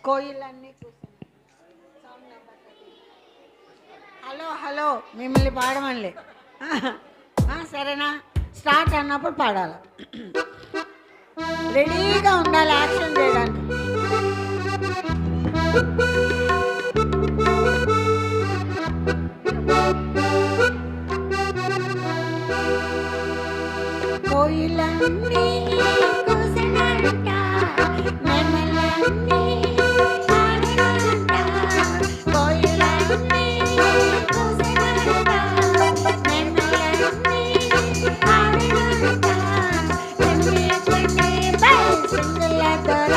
కోయిలన్నీ కూర్చున్నాయి. Hello hello మిమ్మల్ని పాడమనిలే. సరేనా? Start అన్నప్పుడు పాడాలి. రెడీగా ఉండాలి యాక్షన్ చేయడానికి. కోయిలన్నీ కూసినంట నెమలన్నీ ఆడినంట. కోయిలన్నీ కూసినంట నెమలన్నీ ఆడినంట. కన్నీ కన్నీ పై సింగుల దొర,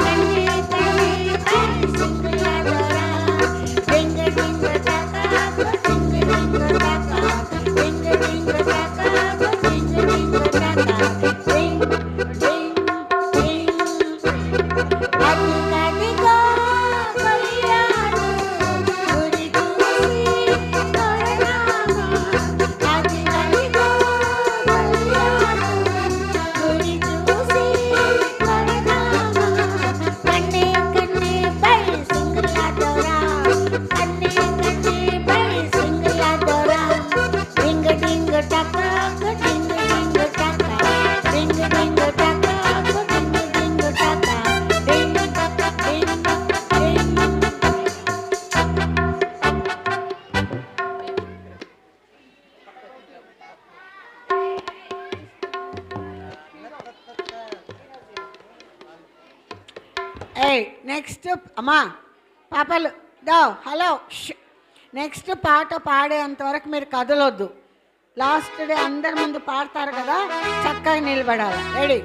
కన్నీ కన్నీ పై సింగుల దొర. డింగ డింగ టకాకు డింగ డింగ టకాకు డింగ డింగ టకాకు డింగ డింగ టకాకు డింగ్ డింగ్ డింగ్. అదిగదిగో కొయ్యాడు గురి చూసి కొరడామా. అదిగదిగో కొయ్యాడు గురి చూసి కొరడామా. కన్నీ కన్నీ పై సింగుల దొర, కన్నీ కన్నీ పై సింగుల దొర. డింగ డింగ టకాకు డింగ డింగ టకాకు డింగ డింగ టకాకు డింగ డింగ టకాకు డింగ్ డింగ్ డింగ్. ఏయ్ నెక్స్ట్ అమ్మా పాపలు దా హలో. నెక్స్ట్ పాట పాడేంత వరకు మీరు కదలొద్దు. లాస్ట్ డే అందరి ముందు పాడతారు కదా, చక్కగా నిలబడాలి. రెడీ?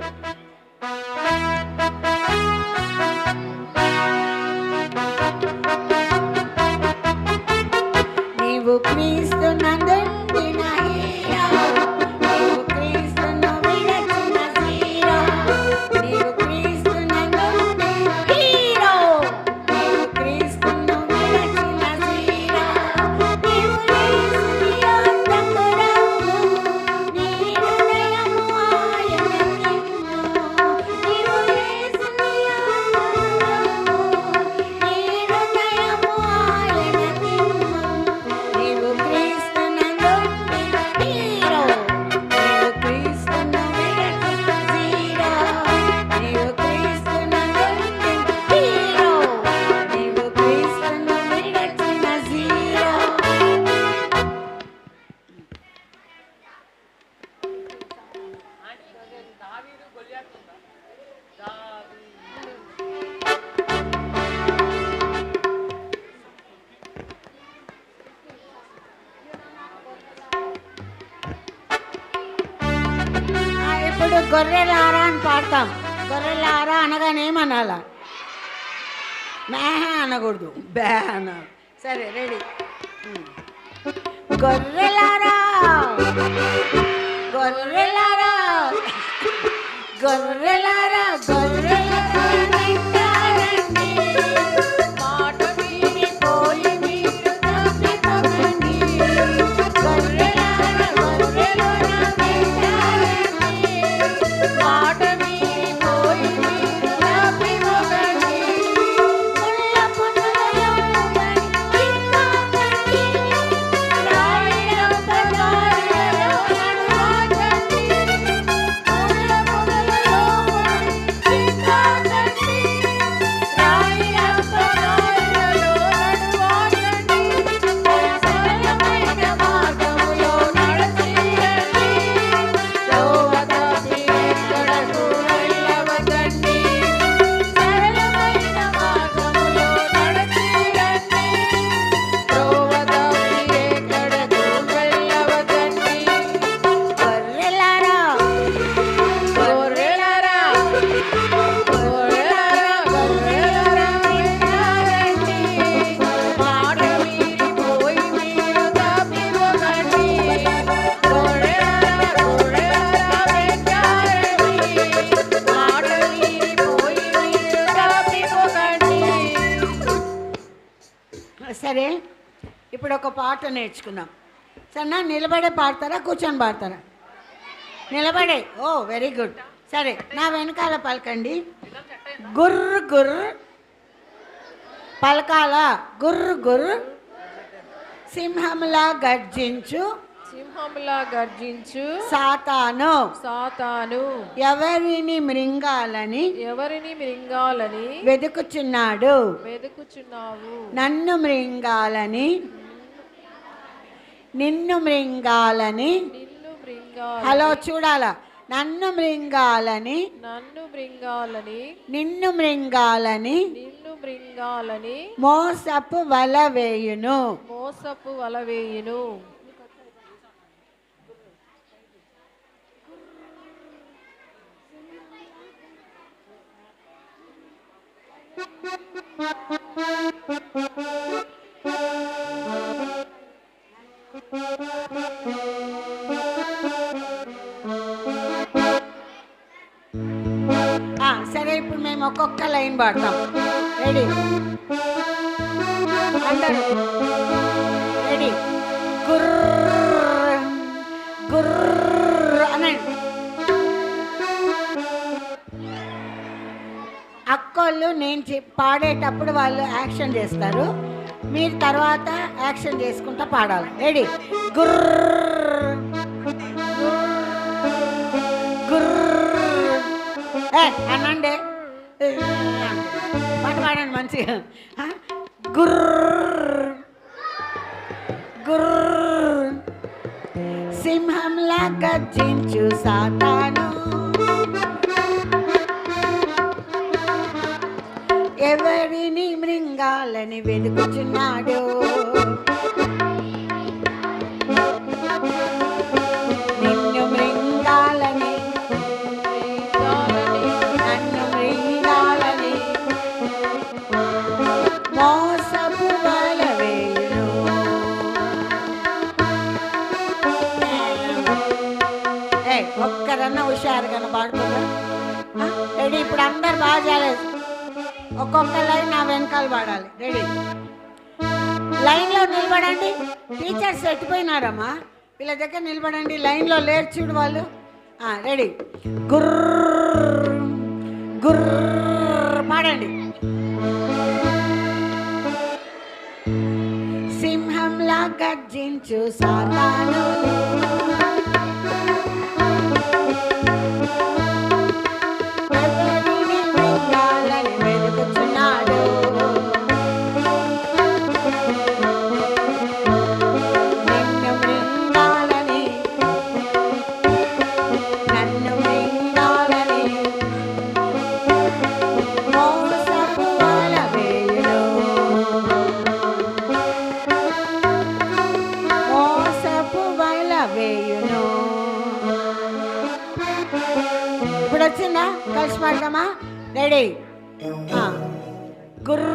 నీవు క్రీస్తు నందుండిన హీరో, నీవు క్రీస్తును విడచిన హీరో. నీవు క్రీస్తు నందుండిన హీరో, నీవు క్రీస్తును విడచిన హీరో. నీవు యేసుని అంతఃపురము, నీ హృదయము ఆయనకిమ్ము. నీవు యేసుని అంతఃపురము, నీ హృదయము ఆయనకిమ్ము. నీవు క్రీస్తు నందుండిన హీరో, నీవు క్రీస్తును విడచిన హీరో. నీవు క్రీస్తు నందుండిన హీరో, నీవు క్రీస్తును విడచిన హీరో. ఇప్పుడు గొర్రెలారా అని పాడతాం. గొర్రెలారా అనగానే ఏమనాలా? మేహ అనకూడదు, బే అనాలి. సరే రెడీ? గొర్రెలారా గొర్రెలారా గొర్రెలారా గొర్రెలారా వింటారండి. మాట విని పోయి మీరు తప్పిపోకండి. గొర్రెలారా గొర్రెలారా వింటారండి. మాట విని పోయి మీరు తప్పిపోకండి. ముళ్ళ పొదలలో పడి చిక్కాకండి. రాయిల పదాలలో నడవకండి. ముళ్ళ పొదలలో పడి చిక్కాకండి. రాయిల పదాలలో నడవకండి. సరళమైన మార్గములో నడచిరండి. త్రోవ తప్పి ఎక్కడకు వెళ్ళవకండి. సరళమైన మార్గములో నడచిరండి. త్రోవ తప్పి ఎక్కడకు వెళ్ళవకండి. గొర్రెలారా గొర్రెలారా గొర్రెలారా గొర్రెలారా వింటారండి. మాట మీరిపోయి మీరు తప్పిపోకండి. గొర్రెలారా గొర్రెలారా వింటారండి. మాట మీరిపోయి మీరు తప్పిపోకండి. సరే, ఇప్పుడు ఒక పాట నేర్చుకుందాం. సరేనా? నిలబడే పాడతారా, కూర్చొని పాడతారా? నిలబడే. ఓ వెరీ గుడ్. సరే, నా వెనకాల పలకండి. గుర్ర గుర్ర పలకాల గుర్రు గుర్రు సింహంలా గర్జించు సాతాను ఎవరిని మృంగాలని వెదుకుచున్నావు నిన్ను మృంగాలని హలో చూడాలా నిన్ను మృంగాలని మోసపు వల వేయును సరే ఇప్పుడు మేము ఒక్కొక్క లైన్ పాడతాం. రెడీ అందరూ రెడీ గుర్ర గుర్ర అనండి. అక్కోళ్ళు నేను పాడేటప్పుడు వాళ్ళు యాక్షన్ చేస్తారు, మీరు తర్వాత యాక్షన్ చేసుకుంటా పాడాలి. రెడీ గుర్ర గుర్ర అనండి, పాట పాడండి మంచిగా. గుర్ర గుర్ర సింహంలా గర్జించు సాతాను ఎవరిని మృంగాలని వెతుకుచున్నాడు నిన్ను మృంగాలని నన్ను మృంగాలని మోసపు వల వేయును. ఒక్కరన్నా హుషారుగా పాడుతున్నా. రెడీ ఇప్పుడు అందరు బాగా చేయలేదు, ఒక్కొక్క లైన్ నా వెనకాల పాడాలి. రెడీ లైన్లో నిలబడండి. టీచర్స్ ఎట్టిపోయినారమ్మా, వీళ్ళ దగ్గర నిలబడండి. లైన్లో లేరు చూడు వాళ్ళు. రెడీ గుర్ర గుర్ర పాడండి. సింహంలా గర్జించు సాతాను వేయును. ఇప్పుడు వచ్చిందా? కలిసి పాడదామా? రెడీ గుర్ర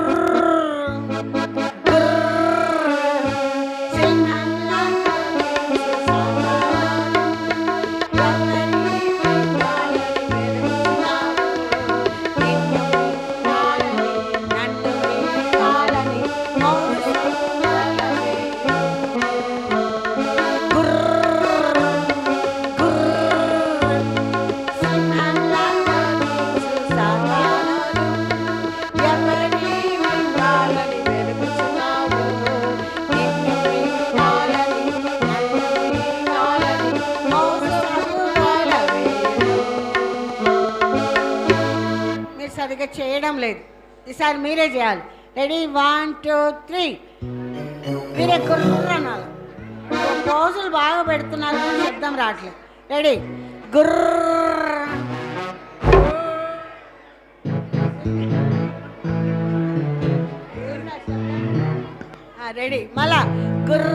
సరిగ్గా చేయడం లేదు, ఈసారి మీరే చేయాలి. రెడీ 1 2 3 మీరే గుర్ర అనాలి. పోజులు బాగా పెడుతున్నారు, శబ్దం రావట్లేదు. రెడీ గుర్ర రెడీ మళ్ళా గుర్ర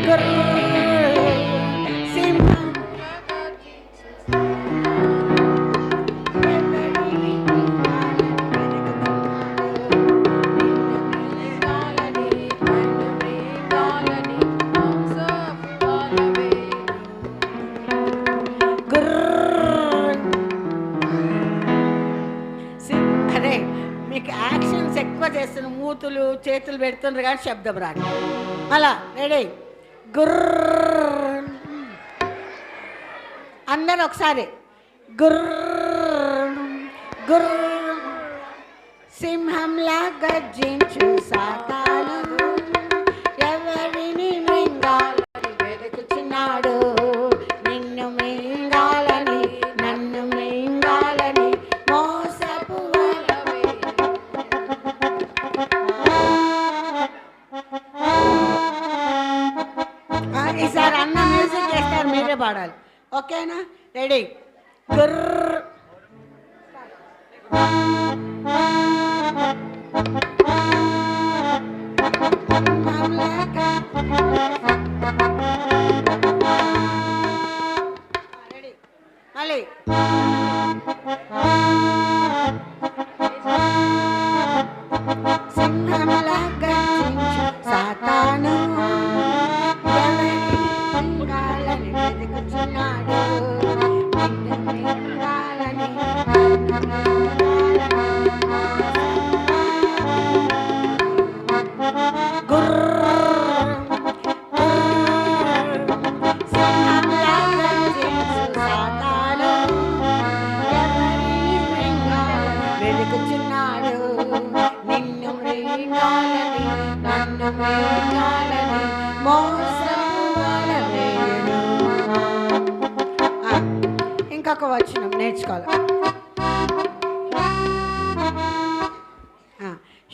గుర్ర సింహం మీకు యాక్షన్స్ ఎక్కువ చేస్తున్న, మూతులు చేతులు పెడుతున్నారు కానీ శబ్దం రాదు. అలా రెడీ గుర్ర అందరు ఒకసారి గుర్ర గుర్ర సింహంలా గర్జించు సాతాను ఎవరిని మృంగాలని వెతుకుచున్నాడు. నిన్ను మృంగాలని నన్ను మృంగాలని మోసపు ఈసారి అన్న మ్యూజిక్ చేస్తారు, మీరే పాడాలి. ఓకేనా? రెడీ? గుర్ర మళ్ళీ సింహంలా గర్జించు సాతాను ఎవరిని వెతుకుచున్నాడు. నిన్ను మృంగాలని వెతుకుచున్నాడు. నిన్ను మృంగాలని నన్ను మృంగాలని మోసపు వల వేయును. ఇంకొక వచనం నేర్చుకోవాలి.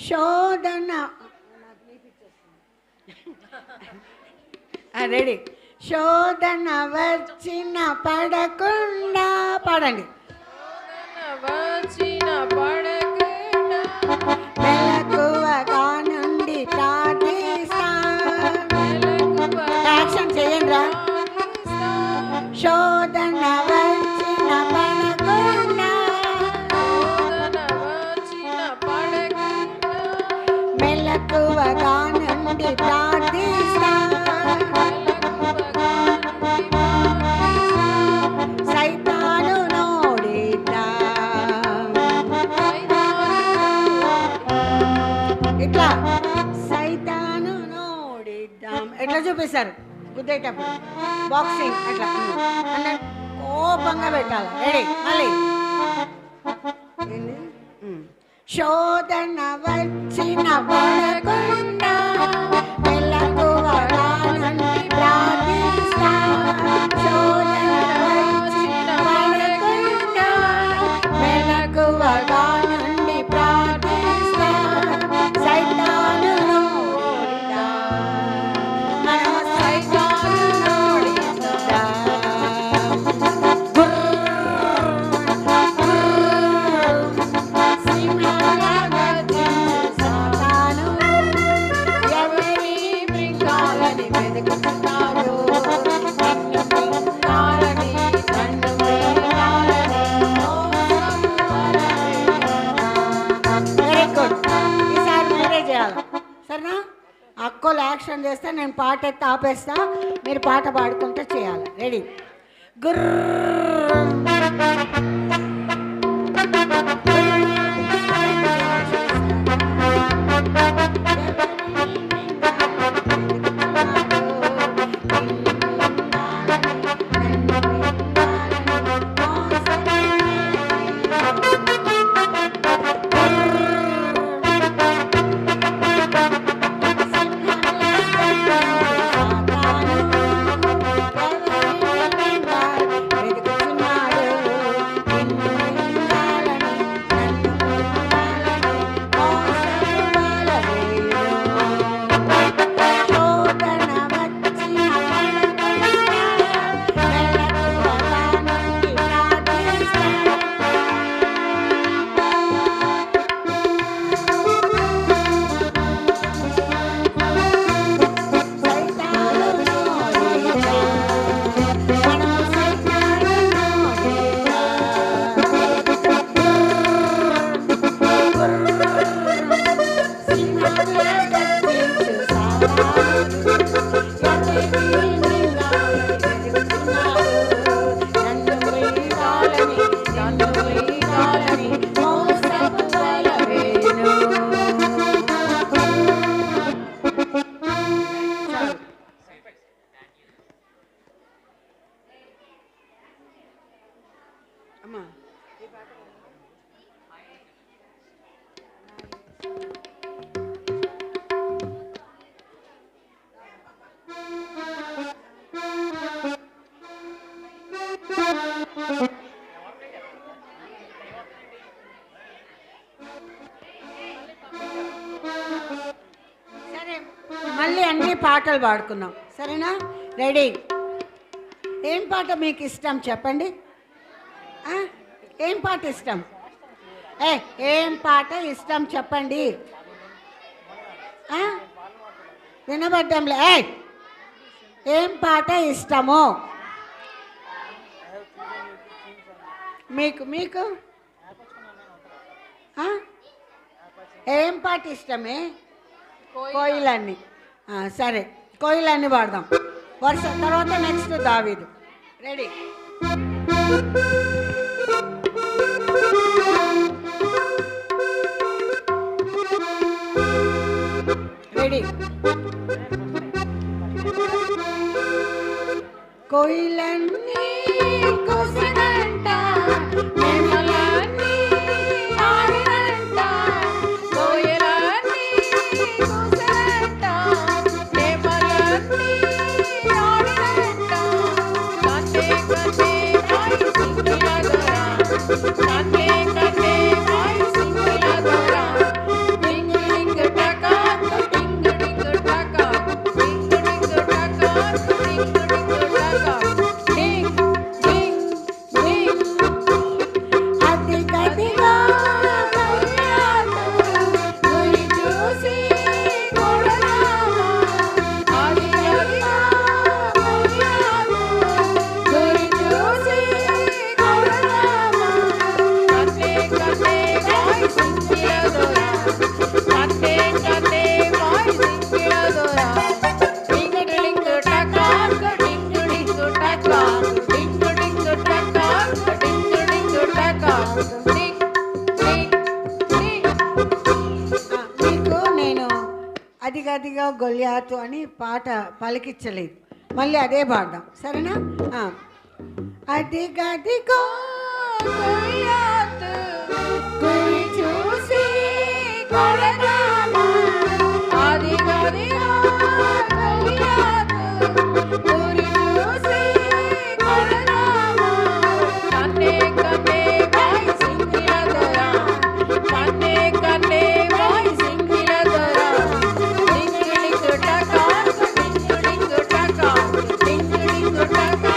శోధన రెడీ? శోధన వచ్చిన పడకుండా పాడండి. మెలకువగా నుండి ప్రార్థిస్తా. యాక్షన్ చేయండి రా. శోధన వచ్చిన పడకుండా మెలకువగా నుండి ప్రార్థిస్తా. సైతాను నోడిద్దా. ఇట్లా సైతాను నోడిద్దాం. ఎట్లా చూపిస్తారు? గుద్దేటప్పుడు బాక్సింగ్ అట్లా అంటే కోపంగా పెట్టాలి. రెడీ? మళ్ళీ శోధన వచ్చిన పడకుండా మెలకువగా నుండి ప్రార్థిస్తా. శోధన వచ్చిన పడకుండా మెలకువగా నుండి ప్రార్థిస్తా. సైతాను నోడిద్దా. మనం సైతాను నోడిద్దా. సరేనా? అక్కోలు యాక్షన్ చేస్తే నేను పాట ఎత్తి ఆపేస్తా, మీరు పాట పాడుకుంటే చేయాలి. రెడీ? గుర్ర వెతుకుచున్నాడు. మళ్ళీ అన్ని పాటలు పాడుకుందాం, సరేనా? రెడీ? ఏం పాట మీకు ఇష్టం చెప్పండి. ఏం పాట ఇష్టం? ఏం పాట ఇష్టం చెప్పండి. వినబడ్డంలే. ఏం పాట ఇష్టము మీకు? మీకు ఏం పాట ఇష్టమే? కోయిలన్నీ. సరే, కోయిలన్నీ పాడదాం వరుస. తర్వాత నెక్స్ట్ దావీదు. రెడీ? రెడీ? కోయిలన్నీ కోసినంట, నెమలన్నీ ఆడినంట. కోయిలన్నీ కోసినంట, నెమలన్నీ ఆడినంట. కతే కతే వాయి సింగిల దొర, కతే కతే వాయి సింగిల దొర. డింగ్ డింగ్ టకా డింగ్ డింగ్ టకా, డింగ్ డింగ్ టకా డింగ్ డింగ్ టకా. డింగ్ డింగ్ డింగ్. అది గదిగా కయ్యాడు గురి చూసి కొడరామా. అది గదిగా కయ్యాడు గురి చూసి కొడరామా. కతే కతే వాయి సింగిల దొర, కతే కతే వాయి సింగిల దొర. డింగ్ డింగ్ టకా డింగ్ డింగ్ టకా, డింగ్ డింగ్ టకా డింగ్ డింగ్ టకా. డింగ్ డింగ్ డింగ్. మీకు నేను అదిగదిగా గొల్యాతు అని పాట పలికించలేదు, మళ్ళీ అదే పాడదాం, సరేనా? అదిగదిగో గొల్యాతు గురి చూసి కొడరామా. అదిగదిగో గొల్యాతు గురి చూసి కొడరామా. కన్నే కన్నే వాయి సింగిల దొర, కన్నే కన్నే వాయి సింగిల దొర. డింగ్ డింగ్ టకా డింగ్ డింగ్ టకా, డింగ్ డింగ్ టకా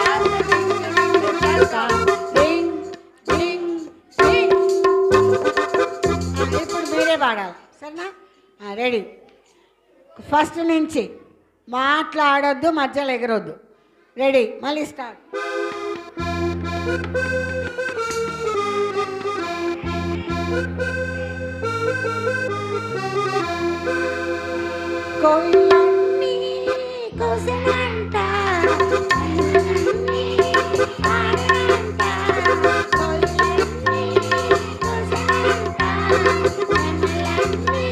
డింగ్ డింగ్ టకా. డింగ్ డింగ్ డింగ్. ఇప్పుడు మీరే పాడాలి, సరేనా? రెడీ? ఫస్ట్ నుంచి మాట్లాడొద్దు, మధ్యలో ఎగరొద్దు. రెడీ? మళ్ళీ స్టార్ట్. కోయిలన్నీ కోసినంట, నెమలన్నీ ఆడినంట. కోయిలన్నీ కోసినంట, నెమలన్నీ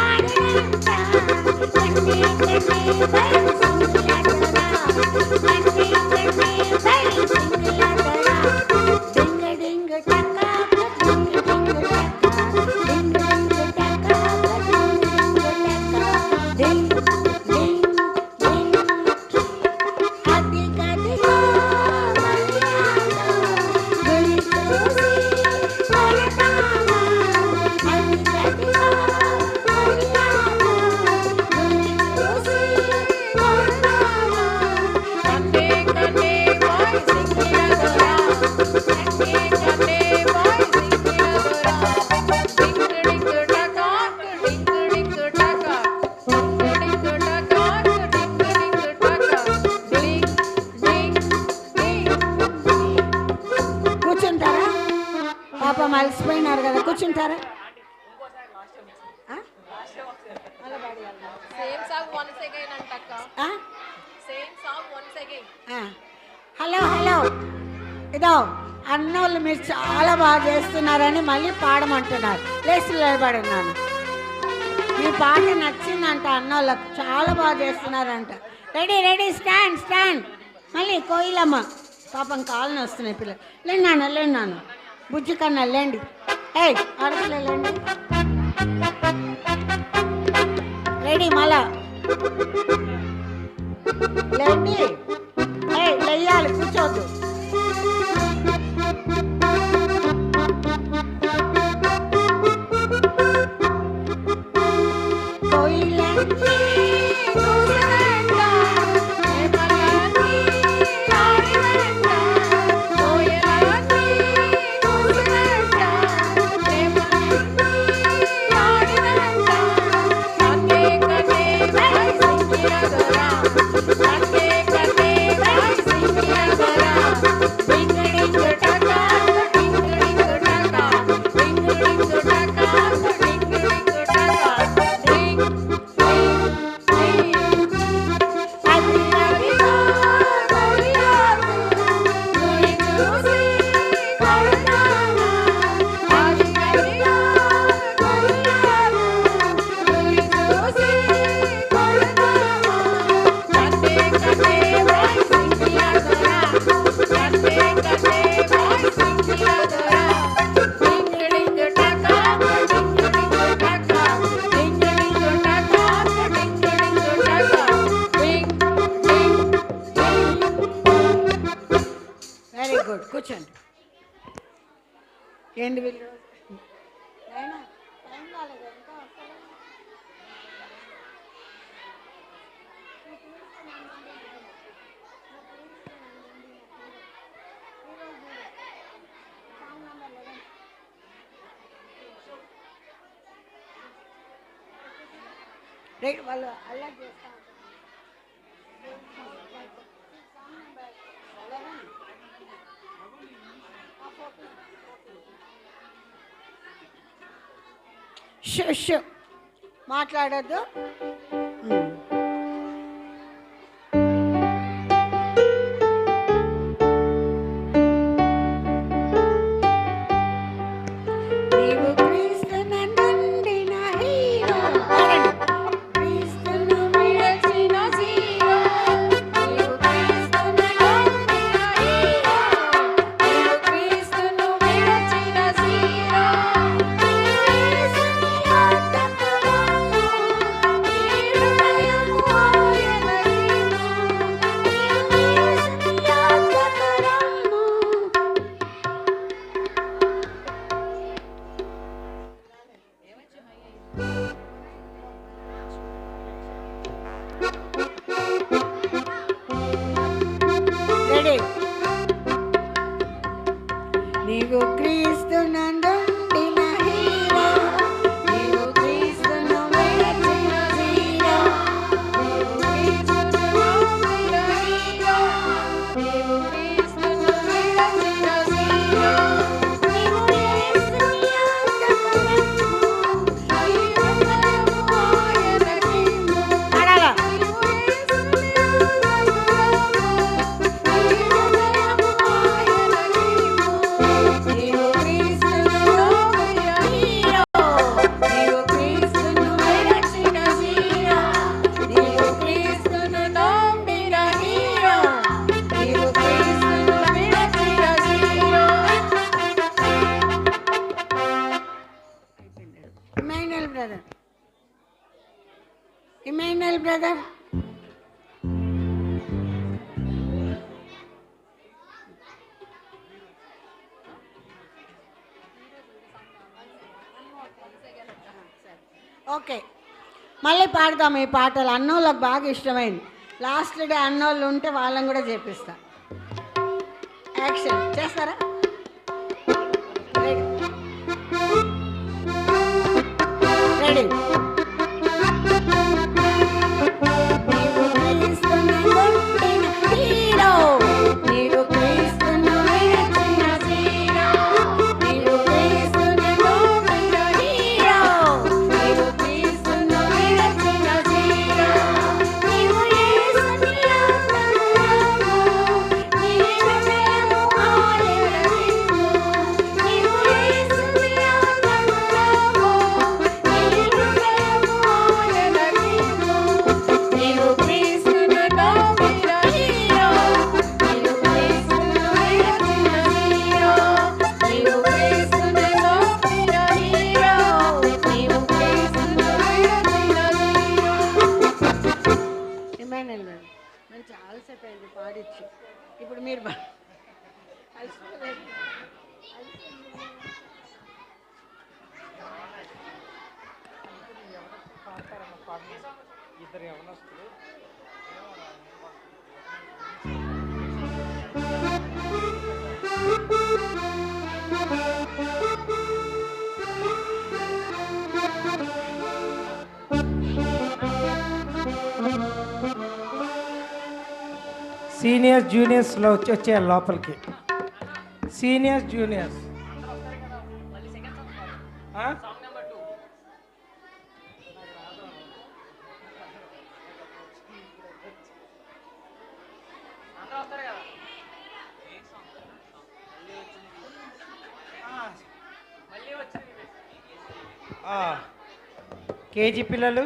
ఆడినంట. కన్నే కన్నే వాయి సింగిల దొర, కన్నే కన్నే వాయి సింగిల దొర. డింగ్ డింగ్ టకా డింగ్ డింగ్ టకా, డింగ్ డింగ్ టకా డింగ్ డింగ్ టకా. డింగ్ డింగ్ డింగ్. అదిగదిగో గొల్యాతు గురి చూసి కొడరామా. అదిగదిగో గొల్యాతు గురి చూసి కొడరామా. కన్నే కన్నే వాయి సింగిల దొర, కన్నే కన్నే వాయి సింగిల దొర. డింగ్ డింగ్ టకా డింగ్ డింగ్ టకా, డింగ్ డింగ్ టకా డింగ్ డింగ్ టకా. డింగ్ డింగ్ డింగ్. కూర్చుంటారా? పాపం అలసిపోయినారు కదా, కూర్చుంటారా? Same song once again అంటక్క. Same song once again. Hello hello, ఇదో అన్నోళ్ళు మీరు చాలా బాగా చేస్తున్నారని మళ్ళీ పాడమంటున్నారు. లేచి నిలబడినాను. మీ పాట నచ్చిందంట, అన్నోళ్ళకు చాలా బాగా చేస్తున్నారంట. రెడీ? రెడీ? Stand stand. మళ్ళీ కోయిలమ్మ పాపం కాళ్ళని వస్తున్నాయి పిల్లలు. లేండి బుజ్జి కన్నా లేండి. ఆడపిల్ల లేండి. రెడీ? మళ్ళా లేండి. లేయాలి, కూర్చోద్దు. కోయిలన్నీ కూర్చోండి. ఏంటి వీళ్ళు నాయనా, టైం కాలేదు ఇంకా వస్తలేదు. రైట్, వాళ్ళు అలా చేస్తా ఉంటారు. మాట్లాడద్దు. నీవు క్రీస్తు నందుండిన హీరో. క్రీస్తును విడచిన జీరో. నీవు క్రీస్తును నందుండిన హీరో. నీవు క్రీస్తును విడచిన జీరో. నీవు క్రీస్తు నందుండిన హీరో. నీవు క్రీస్తును విడచిన జీరో. నీవు క్రీస్తును నందుండిన హీరో. నీవు క్రీస్తును విడచిన జీరో. నీవు యేసుని అంతఃకరణము. నీ హృదయము ఆయనకిమ్ము. పాడాలా? నీవు యేసుని అంతఃకరణము. నీ హృదయము ఆయనకిమ్ము. నీవు క్రీస్తును నందుండిన హీరో. నీవు క్రీస్తును విడచిన జీరో. నీవు క్రీస్తును నందుండిన హీరో. నీవు క్రీస్తును విడచిన zero. Emmanuel brother, Emmanuel brother. Okay, మళ్ళీ పాడదాం ఈ పాటలు. అన్నోళ్ళకి బాగా ఇష్టమైంది. లాస్ట్ డే అన్నోళ్ళు ఉంటే వాళ్ళని కూడా చేపిస్తా. యాక్షన్ చేస్తారా? Ready ready. నీవు క్రీస్తును నందుండిన హీరో. నీవు క్రీస్తును విడచిన జీరో. నీవు క్రీస్తును నందుండిన హీరో. నీవు క్రీస్తును విడచిన జీరో. నీవు యేసుని అంతఃకరణము. నీ హృదయము ఆయనకిమ్ము. నీవు యేసుని అంతఃకరణము. నీ హృదయము ఆయనకిమ్ము. నీవు క్రీస్తును నందుండిన హీరో. నీవు క్రీస్తును విడచిన జీరో. నీవు క్రీస్తును నందుండిన హీరో. నీవు క్రీస్తును విడచిన జీరో. ఇమాన్యుయల్ మేడం, నేను చాలాసేపు అయింది పాడిచ్చి. ఇప్పుడు మీరు అలసిపోలేదు. ఇద్దరు యవనస్తులు సీనియర్స్ జూనియర్స్లో వచ్చేయాలి లోపలికి. సీనియర్స్ జూనియర్స్ కేజీ పిల్లలు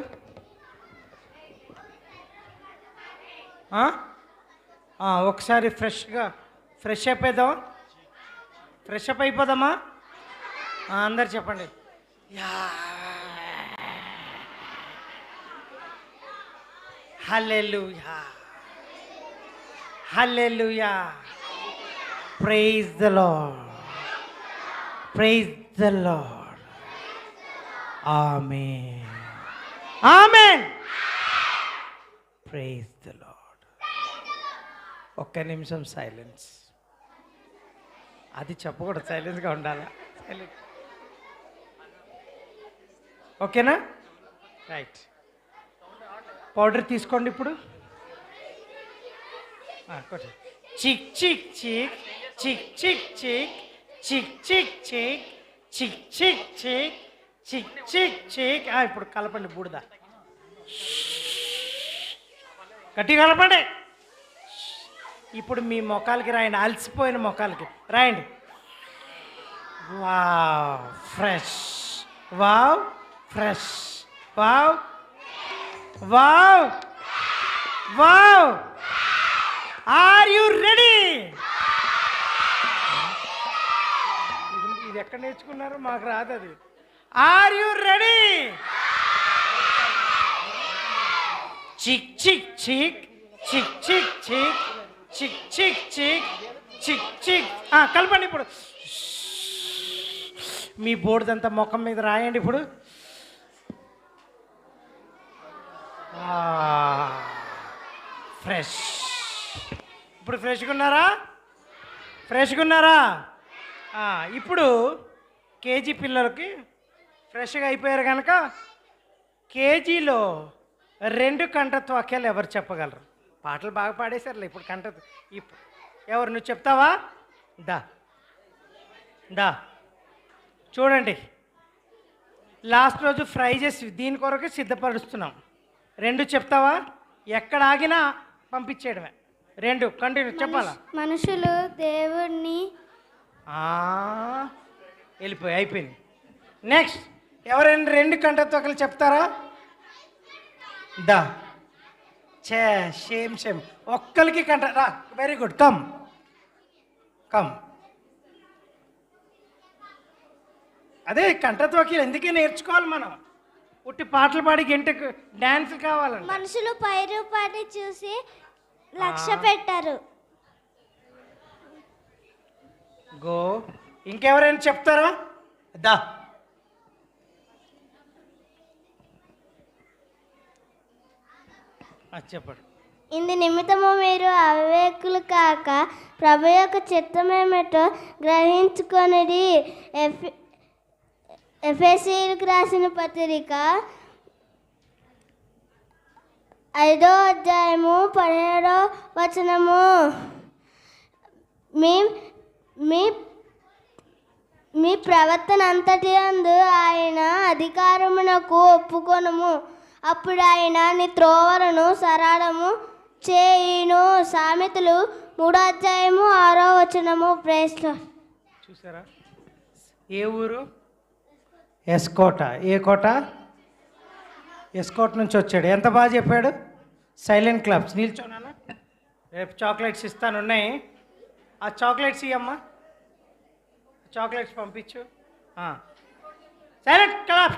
ఒకసారి ఫ్రెష్ అయిపోదాం. ఫ్రెష్ అప్ అయిపోదామా? అందరు చెప్పండి. Hallelujah, hallelujah, praise the Lord. Praise the Lord. Amen. Amen. Praise the Lord. ఒక్క నిమిషం సైలెన్స్. అది చెప్పకూడదు, సైలెన్స్గా ఉండాలా. సైలెంట్. ఓకేనా? రైట్. పౌడర్ తీసుకోండి ఇప్పుడు. చిక్ chick chick chick chick chick chick chick chick chick chick chick chick chick చిక్. ఇప్పుడు కలపండి బూడిద. గట్టి కలపండి. ఇప్పుడు మీ మొఖాలకి రాయండి, అలసిపోయిన మొఖాలకి రాయండి. Wow fresh, wow fresh, wow wow wow. Are you ready? ఇది ఎక్కడ నేర్చుకున్నారు? మాకు రాదు అది. Are you ready? Chick chick chick chick chick chick chick chick chick chick chick. కలపండి ఇప్పుడు. మీ బోర్డుదంతా ముఖం మీద రాయండి ఇప్పుడు. ఫ్రెష్. ఇప్పుడు ఫ్రెష్గా ఉన్నారా? ఫ్రెష్గా ఉన్నారా? ఇప్పుడు కేజీ పిల్లలకి ఫ్రెష్గా అయిపోయారు కనుక కేజీలో 2 కంఠత్వ వాక్యాలు ఎవరు చెప్పగలరు? పాటలు బాగా పాడేశారులే ఇప్పుడు. ఇప్పుడు ఎవరు? నువ్వు చెప్తావా? దా దా చూడండి, లాస్ట్ రోజు ఫ్రై చేసి దీని కొరకు సిద్ధపరుస్తున్నాం. 2 చెప్తావా? ఎక్కడ ఆగినా పంపించేయడమే. 2 కంటిన్యూ చెప్పాలా? మనుషులు దేవుణ్ణి వెళ్ళిపోయి అయిపోయింది. నెక్స్ట్ ఎవరైనా 2 కంఠత్వకలు చెప్తారా? దా సేమ్ సేమ్ ఒక్కరికి కంట రా. Very good. Come come. అదే కంఠత్వకీలు ఎందుకే నేర్చుకోవాలి మనం? ఉట్టి పాటలు పాడి గంటకు డ్యాన్స్ కావాలండి. మనుషులు పైరూపాన్ని చూసి లక్ష్య పెట్టారు. గో. ఇంకెవరైనా చెప్తారా? దా చెప్పండి. ఇందు నిమిత్తము మీరు అవివేకులు కాక ప్రభు యొక్క చిత్తమేమిటో గ్రహించుకొనిది. ఎఫెసీయులకు రాసిన పత్రిక 5వ అధ్యాయము 17వ వచనము. మీ మీ మీ ప్రవర్తన అంతటి అందు ఆయన అధికారమునకు ఒప్పుకొనము. అప్పుడు ఆయన నీ త్రోవలను సరళము చేయును. సామెతలు 3వ అధ్యాయము 6వ వచనము. ప్రైస్లో చూసారా? ఏ ఊరు? ఎస్కోట. ఏ కోట? ఎస్కోట్ నుంచి వచ్చాడు. ఎంత బాగా చెప్పాడు. Silent clubs. నిల్చోనా? రేపు చాక్లెట్స్ ఇస్తాను, ఉన్నాయి. ఆ చాక్లెట్స్ ఇవ్వమ్మా. చాక్లెట్స్ పంపించు. Silent club.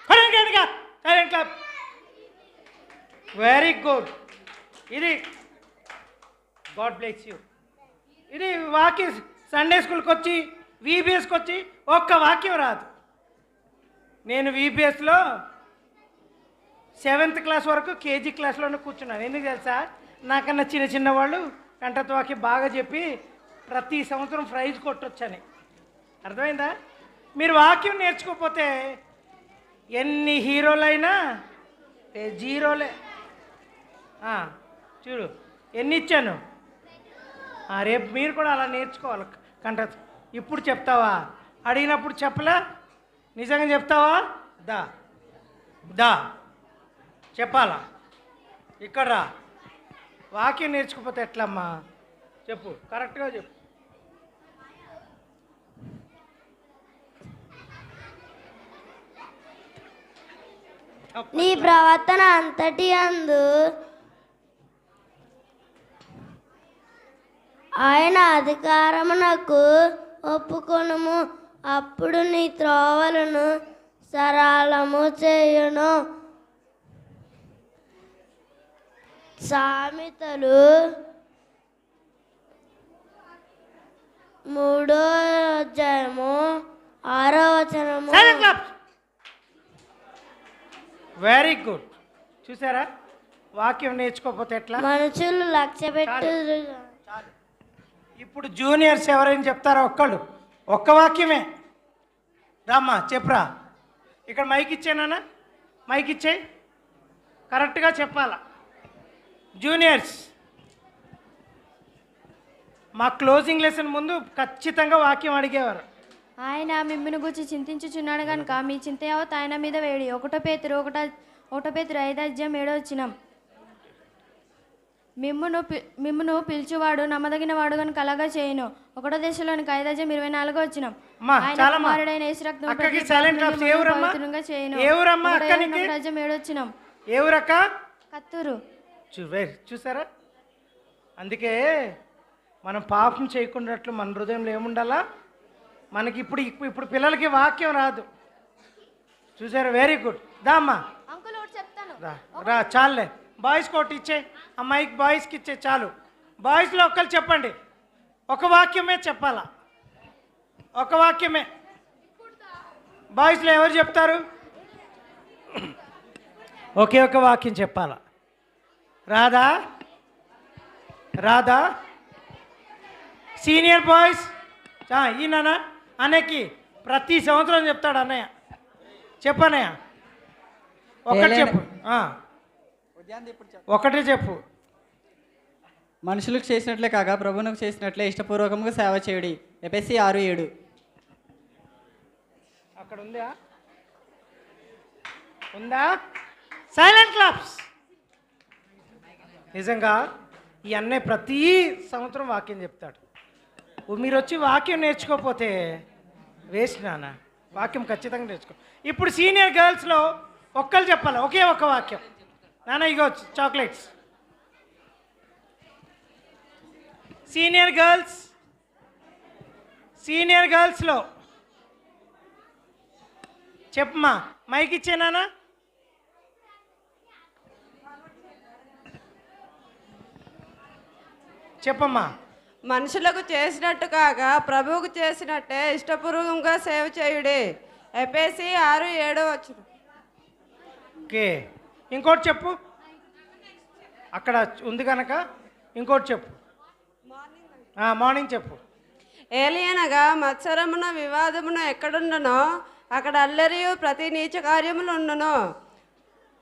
Silent club. Very good. ఇది గాడ్ బ్లెస్ యూ. ఇది వాక్యం సండే స్కూల్కి వచ్చి వీబీఎస్కి వచ్చి ఒక్క వాక్యం రాదు. నేను వీబీఎస్లో 7th క్లాస్ వరకు కేజీ క్లాస్లోనే కూర్చున్నాను. ఎందుకు తెలుసా? నాకన్నా చిన్న చిన్న వాళ్ళు కంఠత్వ వాక్యం బాగా చెప్పి ప్రతి సంవత్సరం ప్రైజ్ కొట్టొచ్చని. అర్థమైందా? మీరు వాక్యం నేర్చుకోకపోతే ఎన్ని హీరోలైనా జీరోలే. చూడు ఎన్ని ఇచ్చాను. రేపు మీరు కూడా అలా నేర్చుకోవాలి కంఠత్వ. ఇప్పుడు చెప్తావా? అడిగినప్పుడు చెప్పలే? నిజంగా చెప్తావా? దా దా చెప్పాలా? ఇక్కడ రా. వాక్యం నేర్చుకోకపోతే ఎట్లమ్మా? చెప్పు, కరెక్ట్గా చెప్పు. నీ ప్రవర్తన అంతటి అందు ఆయన అధికారమునకు ఒప్పుకొనుము. అప్పుడు నీ త్రోవలను సరళము చేయును. సామెతలు 3వ అధ్యాయము 6వ వచనము. Very good. చూసారా, వాక్యం నేర్చుకోకపోతే ఎట్లా? మనుషులు లక్ష్య పెట్టు. ఇప్పుడు జూనియర్స్ ఎవరైనా చెప్తారా? ఒక్క వాక్యమే రామ్మా, చెప్పురా. ఇక్కడ మైక్ ఇచ్చానా? మైక్ ఇచ్చే కరెక్ట్గా చెప్పాలా. జూనియర్స్, మా క్లోజింగ్ లెసన్ ముందు ఖచ్చితంగా వాక్యం అడిగేవారు. ఆయన మిమ్మును గురించి చింతించుచున్నాడు కనుక మీ చింత యావత్ ఆయన మీద వేడి. 1 పేతురు 5:7 వచ్చినాం. మిమ్మును పిలుచువాడు నమ్మదగిన వాడు కనుక అలాగా చేయను. 1 దశలోనికి 5:24 వచ్చినాం. ఆయన కుమారుడైన యేసు రక్తము పవిత్రంగా చేయను. 1:7 వచ్చినాం. కత్తూరు. చూసారా, అందుకే మనం పాపం చేయకున్నట్లు మన హృదయంలో ఏముండాలా? మనకి ఇప్పుడు పిల్లలకి వాక్యం రాదు. చూసారా, వెరీ గుడ్. దామ్మా అంకుల్ ఒకటి చెప్తాను. రా చాలే. బాయ్స్ కోటి ఇచ్చే, అమ్మాయికి బాయ్స్కి ఇచ్చే చాలు. బాయ్స్లో ఒక్కరు చెప్పండి, ఒక వాక్యమే చెప్పాలా, ఒక వాక్యమే. బాయ్స్లో ఎవరు చెప్తారు? ఒకే ఒక వాక్యం చెప్పాలా. రాధా రాధా సీనియర్ బాయ్స్ ఈయన అన్నయ్యకి ప్రతి సంవత్సరం చెప్తాడు. అన్నయ్య చెప్పన్నయ్య, ఒకటి చెప్పు. ఒకటే చెప్పు. మనుషులకు చేసినట్లే కాక ప్రభువునకు చేసినట్లే ఇష్టపూర్వకంగా సేవ చేయుడి. ఎఫెసీ 6:7. అక్కడ ఉందా? Silent claps. నిజంగా ఈ అన్నయ్య ప్రతి సంవత్సరం వాక్యం చెప్తాడు. మీరు వచ్చి వాక్యం నేర్చుకోకపోతే వేస్ట్ నాన్న. వాక్యం ఖచ్చితంగా నేర్చుకో. ఇప్పుడు సీనియర్ గర్ల్స్లో ఒక్కరు చెప్పాలి, ఒకే ఒక వాక్యం. నాన్న ఇగో చాక్లెట్స్. సీనియర్ గర్ల్స్లో చెప్పమ్మా, మైక్ ఇచ్చేనా? చెప్పమ్మా. మనుషులకు చేసినట్టు కాక ప్రభువుకు చేసినట్టే ఇష్టపూర్వకంగా సేవ చేయుడి. ఎఫెసీ 6:7 వచ్చిన. ఓకే, ఇంకోటి చెప్పు. అక్కడ ఉంది కనుక ఇంకోటి చెప్పు. మార్నింగ్ చెప్పు. ఏలియనగా మత్సరమున వివాదమున ఎక్కడుండునో అక్కడ అల్లరియు ప్రతి నీచ కార్యములు ఉండును.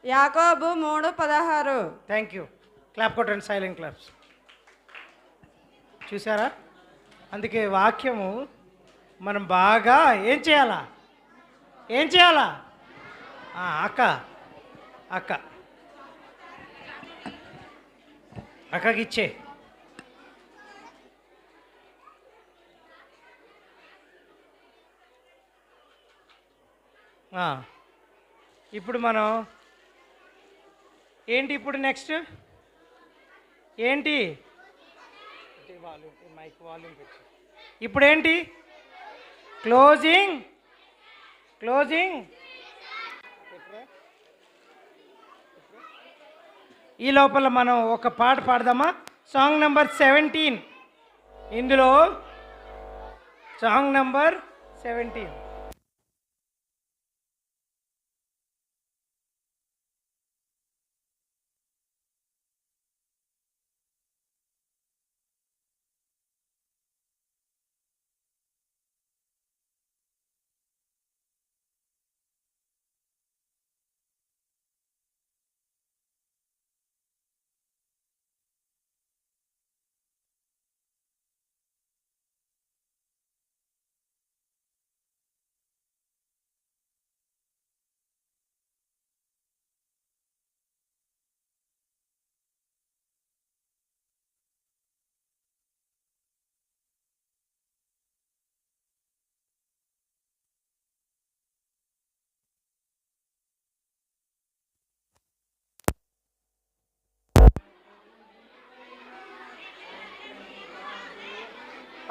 యాకోబు 3:16. Thank you. క్లాప్ కొట్టండి, సైలెంట్ క్లాప్స్. చూసారా, అందుకే వాక్యము మనం బాగా ఏం చేయాలా? అక్కకి ఇచ్చే. ఇప్పుడు మనం ఏంటి? ఇప్పుడు నెక్స్ట్ ఏంటి? ఇప్పుడు ఏంటి? క్లోజింగ్. ఈ లోపల మనం ఒక పాట పాడదామా? Song number 17. ఇందులో సాంగ్ నెంబర్ 17.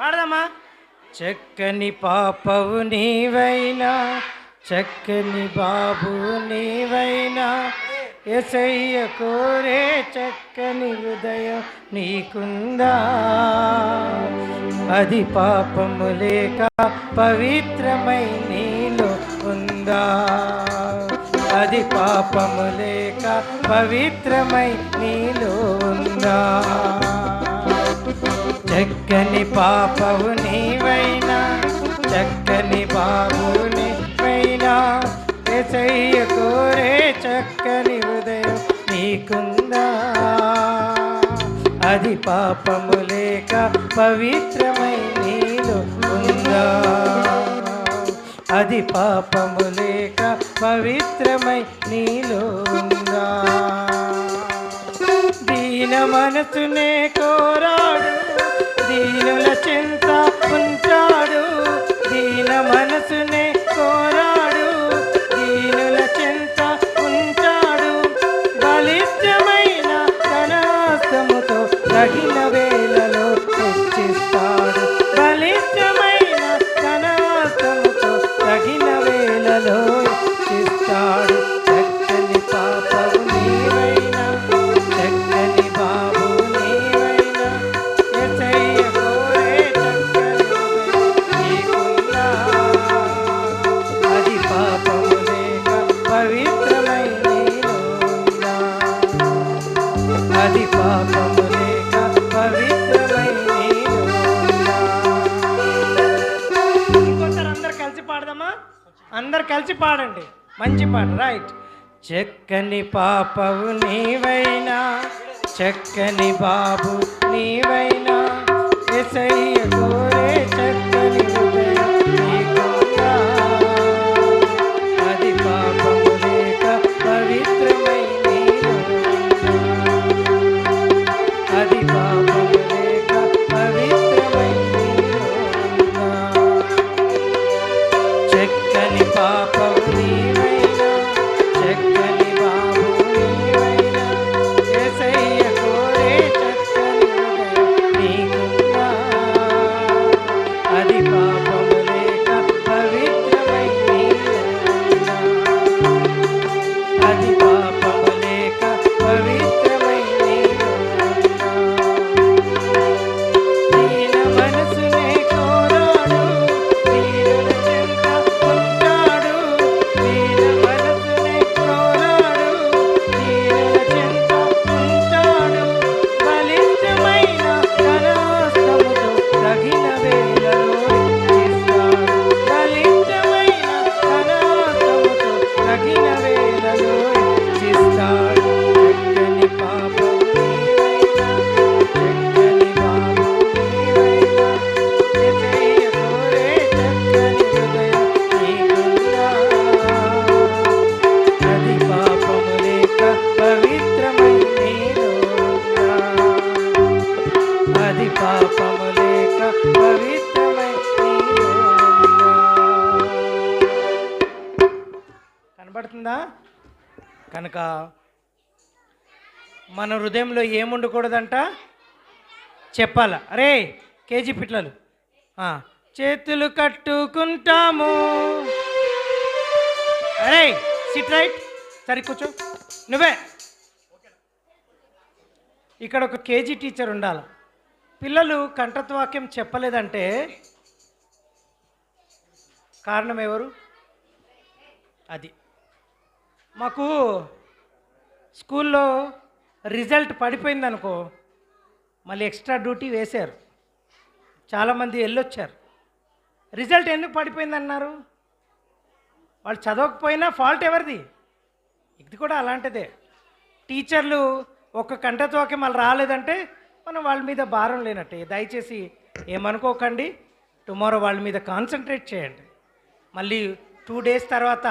పాడదామా? చక్కని పాపవు నీవైనా, చక్కని బాబు నీవైనా, యేసయ్య కోరే చక్కని హృదయం నీకుందా? అది పాపము లేక పవిత్రమై నీలో ఉందా? అది పాపము లేక పవిత్రమై నీలో ఉందా? చక్కని పాపవు నీవైనా, చక్కని బాబు నీవైనా, యేసయ్య కోరే చక్కని హృదయం నీకుందా? అది పాపము లేక పవిత్రమై నీలో ఉందా? అది పాపము లేక పవిత్రమై నీలో ఉందా? దీన మనసునే కోరాడు, దీనుల చింత ఉంటాడు. దీన మనసునే కోరాడు, దీనుల చింత ఉంటాడు. బలిష్టమైన తన హస్తముతో తగిన వేళలో హెచ్చిస్తాడు. బలిష్టమైన తన హస్తముతో తగిన వేళలో హెచ్చిస్తాడు. చక్కని పాపవు నీవైనా, చక్కని బాబు నీవైనా, యేసయ్య కోరే చక్కని హృదయం నీకుందా? అది పాపము లేక పవిత్రమై నీలో ఉందా? అది పాపము లేక పవిత్రమై నీలో ఉందా? ఇంకోసారి అందరు కలిసి పాడదామా? అందరు కలిసి పాడండి, మంచి పాట. రైట్. చక్కని పాపవు నీవైనా, చక్కని బాబు నీవైనా, యేసయ్య కోరే చక్కని హృదయం నీకుందా? అది పాపము లేక పవిత్రమై నీలో ఉందా? అది పాపము లేక పవిత్రమై నీలో ఉందా? చక్కని పాపవు నీవైనా, చక్కని బాబు నీవైనా, యేసయ్య కోరే చక్కని హృదయం నీకుందా? అది పాపము లేక పవిత్రమై నీలో ఉందా? అది పాపము లేక పవిత్రమై నీలో ఉందా? దీన మనసునే కోరాడు, దీనుల చెంత ఉంటాడు. దీన మనసునే కోరాడు, దీనుల చెంత ఉంటాడు. బలిష్టమైన తన హస్తముతో తగిన వేళలో హెచ్చిస్తాడు. బలిష్టమైన తన హస్తముతో తగిన వేళలో హెచ్చిస్తాడు. చక్కని పాపము నీవైనా, చక్కని బాబు నీవైనా, యేసయ్య కోరే చక్కని హృదయం నీకుందా? అది పాపము లేక పవిత్రమై నీలో ఉందా? అది పాపము లేక పవిత్రమై నీలో ఉందా? కనబడుతుందా? కనుక మన హృదయంలో ఏముండకూడదంట చెప్పాల. అరే కేజీ పిట్లలు, చేతులు కట్టుకుంటాము. అరే సిట్ రైట్, సరి కూర్చో. నువ్వే ఇక్కడ ఒక కేజీ టీచర్ ఉండాలి. పిల్లలు కంఠత్వాక్యం చెప్పలేదంటే కారణం ఎవరు? అది మాకు స్కూల్లో రిజల్ట్ పడిపోయిందనుకో, మళ్ళీ ఎక్స్ట్రా డ్యూటీ వేశారు. చాలామంది వెళ్ళొచ్చారు. రిజల్ట్ ఎందుకు పడిపోయిందన్నారు? వాళ్ళు చదవకపోయినా ఫాల్ట్ ఎవరిది? ఇది కూడా అలాంటిదే. టీచర్లు ఒక కంఠతోకే మళ్ళీ రాలేదంటే మనం వాళ్ళ మీద భారం లేనట్టే. దయచేసి ఏమనుకోకండి, టుమారో వాళ్ళ మీద కాన్సన్ట్రేట్ చేయండి. మళ్ళీ 2 days తర్వాత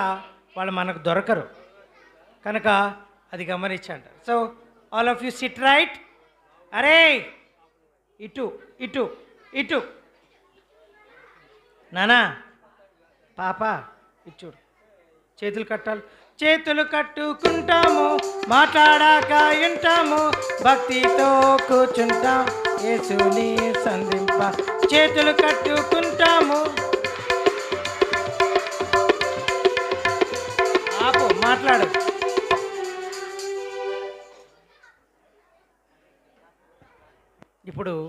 వాళ్ళు మనకు దొరకరు కనుక అది గమనించండి. So all of you SIT right. అరే ఇటు ఇటు ఇటు నానా పాప ఇటు చూడు. చేతులు కట్టాలి. చేతులు కట్టుకుంటాము, మాట్లాడాక వింటాము, భక్తితో కూర్చుంటాం, యేసుని సంధింప. చేతులు కట్టుకుంటాము. ఆపు, మాట్లాడు. ఇప్పుడు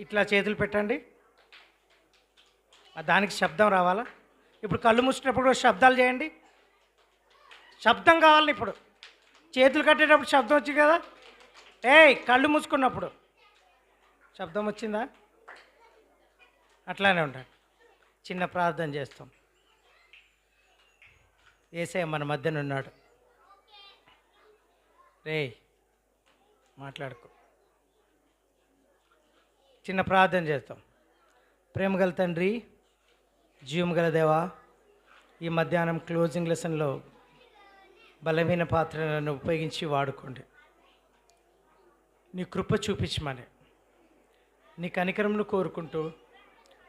ఇట్లా చేతులు పెట్టండి. దానికి శబ్దం రావాలా? ఇప్పుడు కళ్ళు మూసినప్పుడు కూడా శబ్దాలు చేయండి. శబ్దం కావాలి. ఇప్పుడు చేతులు కట్టేటప్పుడు శబ్దం వచ్చింది కదా. కళ్ళు మూసుకున్నప్పుడు శబ్దం వచ్చిందా? అట్లానే ఉండండి. చిన్న ప్రార్థన చేస్తాం. యేసయ్య మన మధ్యన ఉన్నాడు. మాట్లాడుకో. చిన్న ప్రార్థన చేస్తాం. ప్రేమగల తండ్రి, జీవము గల దేవా, ఈ మధ్యాహ్నం క్లోజింగ్ లెసన్లో బలమైన పాత్రలను ఉపయోగించి వాడుకోండి. నీ కృప చూపించమని, నీ కనికరమును కోరుకుంటూ,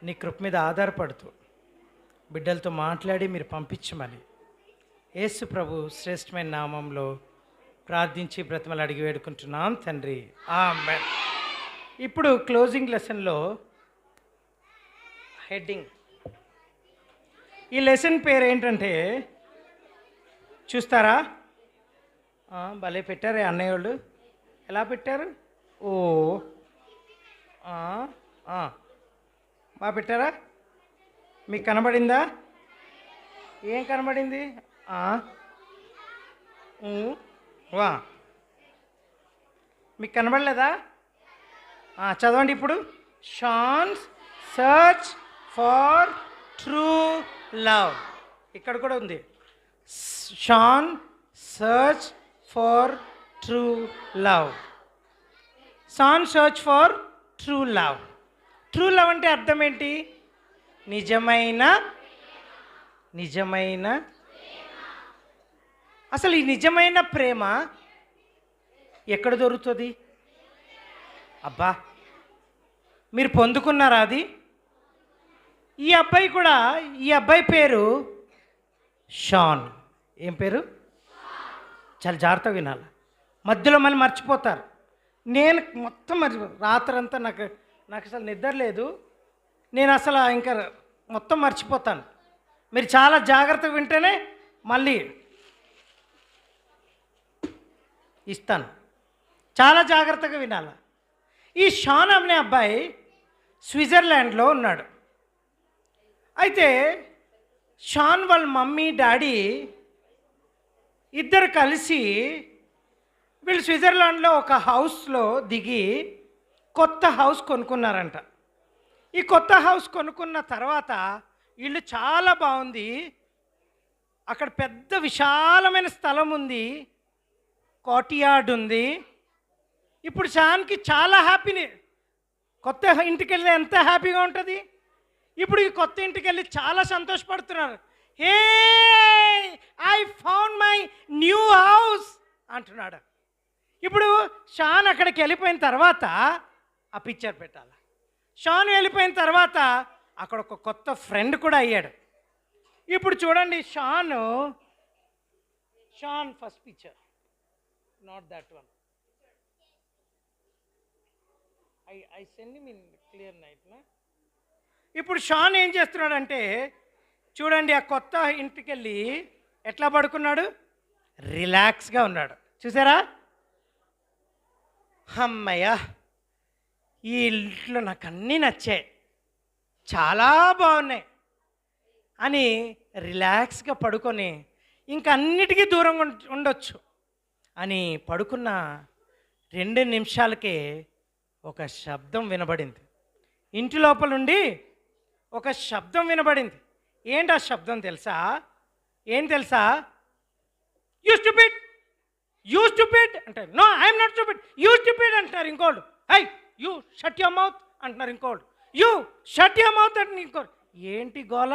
నీ కృప మీద ఆధారపడుతూ బిడ్డలతో మాట్లాడి మీరు పంపించమని యేసు ప్రభు శ్రేష్టమైన నామంలో ప్రార్థించి బ్రతిమలు అడిగి వేడుకుంటున్నాం తండ్రి. ఆమేన్. ఇప్పుడు క్లోజింగ్ లెసన్లో హెడ్డింగ్, ఈ లెసన్ పేరు ఏంటంటే చూస్తారా? భలే పెట్టారే అన్నయ్య వాళ్ళు. ఎలా పెట్టారు? బాగా పెట్టారా? మీకు కనబడిందా? ఏం కనబడింది? వా, మీకు కనబడలేదా? చదవండి ఇప్పుడు. Shaan's search for true love. ఇక్కడ కూడా ఉంది. Shaan search for true love. Shaan search for true love. True love అంటే అర్థం ఏంటి? నిజమైన. అసలు ఈ నిజమైన ప్రేమ ఎక్కడ దొరుకుతుంది? అబ్బా, మీరు పొందుకున్నారా అది? ఈ అబ్బాయి పేరు షాన్. ఏం పేరు? చాలా జాగ్రత్తగా వినాలి. మధ్యలో మళ్ళీ మర్చిపోతారు. నేను మొత్తం రాత్రంతా నాకు అసలు నిద్ర లేదు. నేను అసలు ఇంకా మొత్తం మర్చిపోతాను. మీరు చాలా జాగ్రత్తగా వింటేనే మళ్ళీ ఇస్తాను. చాలా జాగ్రత్తగా వినాలి. ఈ షాన్ అనే అబ్బాయి స్విట్జర్లాండ్లో ఉన్నాడు. అయితే షాన్ వాళ్ళ మమ్మీ డాడీ ఇద్దరు కలిసి వీళ్ళు స్విట్జర్లాండ్లో ఒక హౌస్లో దిగి కొత్త హౌస్ కొనుక్కున్నారంట. ఈ కొత్త హౌస్ కొనుక్కున్న తర్వాత ఇల్లు చాలా బాగుంది. అక్కడ పెద్ద విశాలమైన స్థలం ఉంది, కోర్ట్యార్డ్ ఉంది. ఇప్పుడు షాన్కి చాలా హ్యాపీని. కొత్త ఇంటికి వెళ్ళి ఎంత హ్యాపీగా ఉంటుంది. ఇప్పుడు ఈ కొత్త ఇంటికి వెళ్ళి చాలా సంతోషపడుతున్నారు. Hey, I found my new house అంటున్నాడు. ఇప్పుడు షాన్ అక్కడికి వెళ్ళిపోయిన తర్వాత ఆ పిక్చర్ పెట్టాలి. షాన్ వెళ్ళిపోయిన తర్వాత అక్కడ ఒక కొత్త ఫ్రెండ్ కూడా అయ్యాడు. ఇప్పుడు చూడండి, Shaan first picture, not that one. I send me clear నైట్నా. ఇప్పుడు షాన్ ఏం చేస్తున్నాడంటే చూడండి, ఆ కొత్త ఇంటికి వెళ్ళి ఎట్లా పడుకున్నాడు? రిలాక్స్గా ఉన్నాడు. చూసారా? అమ్మయ్య, ఈ ఇంట్లో నాకు అన్నీ నచ్చాయి, చాలా బాగున్నాయి అని రిలాక్స్గా పడుకొని ఇంకా అన్నిటికీ దూరంగా ఉండొచ్చు అని పడుకున్న 2 నిమిషాలకే ఒక శబ్దం వినబడింది. ఇంటి లోపల నుండి ఒక శబ్దం వినబడింది. ఏంటి ఆ శబ్దం తెలుసా? ఏం తెలుసా? యూ స్టూపిడ్, యూ స్టూపిడ్ అంటారు. No, I'm not stupid, you stupid అంటున్నారు ఇంకోళ్ళు. Hi, you shut your mouth అంటున్నారు ఇంకోళ్ళు. యూ షట్ యువర్ మౌత్ అంటే ఇంకోళ్ళు. ఏంటి గోల?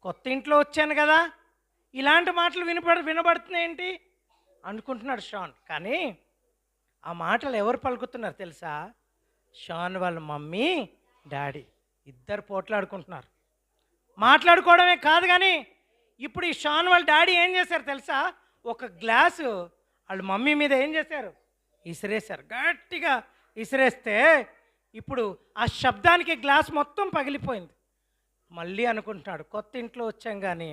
కొత్త ఇంట్లో వచ్చాను కదా, ఇలాంటి మాటలు వినబడుతున్నాయేంటి అనుకుంటున్నాడు షాన్. కానీ ఆ మాటలు ఎవరు పలుకుతున్నారు తెలుసా? షాన్ వాళ్ళ మమ్మీ డాడీ ఇద్దరు పోట్లాడుకుంటున్నారు. మాట్లాడుకోవడమే కాదు కానీ ఇప్పుడు ఈ షాన్ వాళ్ళ డాడీ ఏం చేశారు తెలుసా? ఒక గ్లాసు వాళ్ళ మమ్మీ మీద ఏం చేశారు? ఇసిరేశారు. గట్టిగా ఇసిరేస్తే ఇప్పుడు ఆ శబ్దానికి గ్లాస్ మొత్తం పగిలిపోయింది. మళ్ళీ అనుకుంటున్నాడు, కొత్త ఇంట్లో వచ్చాం కానీ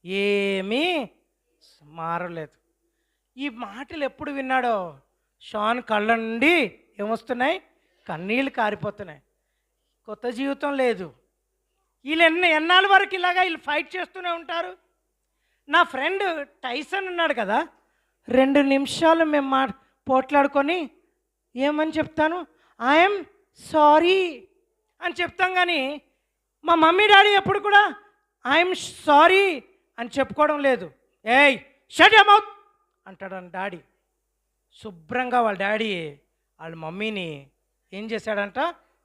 ఏమీ మారలేదు. ఈ మాటలు ఎప్పుడు విన్నాడో షాన్ కళ్ళ నుండి ఏమొస్తున్నాయి? కన్నీళ్ళు కారిపోతున్నాయి. కొత్త జీవితం లేదు. వీళ్ళు ఎన్నాళ్ళ వరకు ఇలాగా వీళ్ళు ఫైట్ చేస్తూనే ఉంటారు. నా ఫ్రెండ్ టైసన్ ఉన్నాడు కదా, 2 నిమిషాలు మేము పోట్లాడుకొని ఏమని చెప్తాను, ఐఎమ్ సారీ అని చెప్తాం. కానీ మా మమ్మీ డాడీ ఎప్పుడు కూడా ఐఎమ్ సారీ అని చెప్పుకోవడం లేదు. ఏయ్ షట్ యువర్ మౌత్ అంటాడు డాడీ. శుభ్రంగా వాళ్ళ డాడీ వాళ్ళ మమ్మీని ఏం చేశాడంట?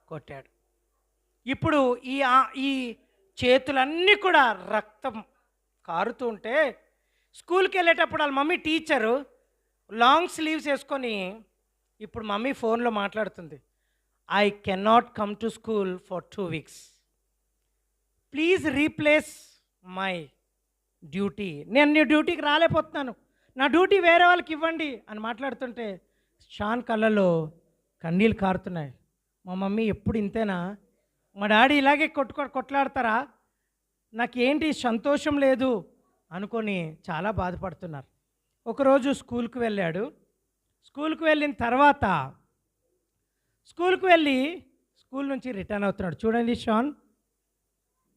కొట్టాడు. ఇప్పుడు ఈ చేతులన్నీ కూడా రక్తం కారుతూ ఉంటే స్కూల్కి వెళ్ళేటప్పుడు వాళ్ళ మమ్మీ టీచరు లాంగ్ స్లీవ్స్ వేసుకొని ఇప్పుడు మమ్మీ ఫోన్లో మాట్లాడుతుంది. I cannot come to school for 2 weeks. Please replace my duty. నేను నీ డ్యూటీకి రాలేకపోతున్నాను, నా డ్యూటీ వేరే వాళ్ళకి ఇవ్వండి అని మాట్లాడుతుంటే షాన్ కళ్ళలో కన్నీళ్ళు కారుతున్నాయి. మా మమ్మీ ఎప్పుడు ఇంతేనా, మా డాడీ ఇలాగే కొట్లాడతారా, నాకేంటి సంతోషం లేదు అనుకొని చాలా బాధపడుతున్నారు. ఒకరోజు స్కూల్కి వెళ్ళాడు. స్కూల్కి వెళ్ళిన తర్వాత స్కూల్ నుంచి రిటర్న్ అవుతున్నాడు. చూడండి, షాన్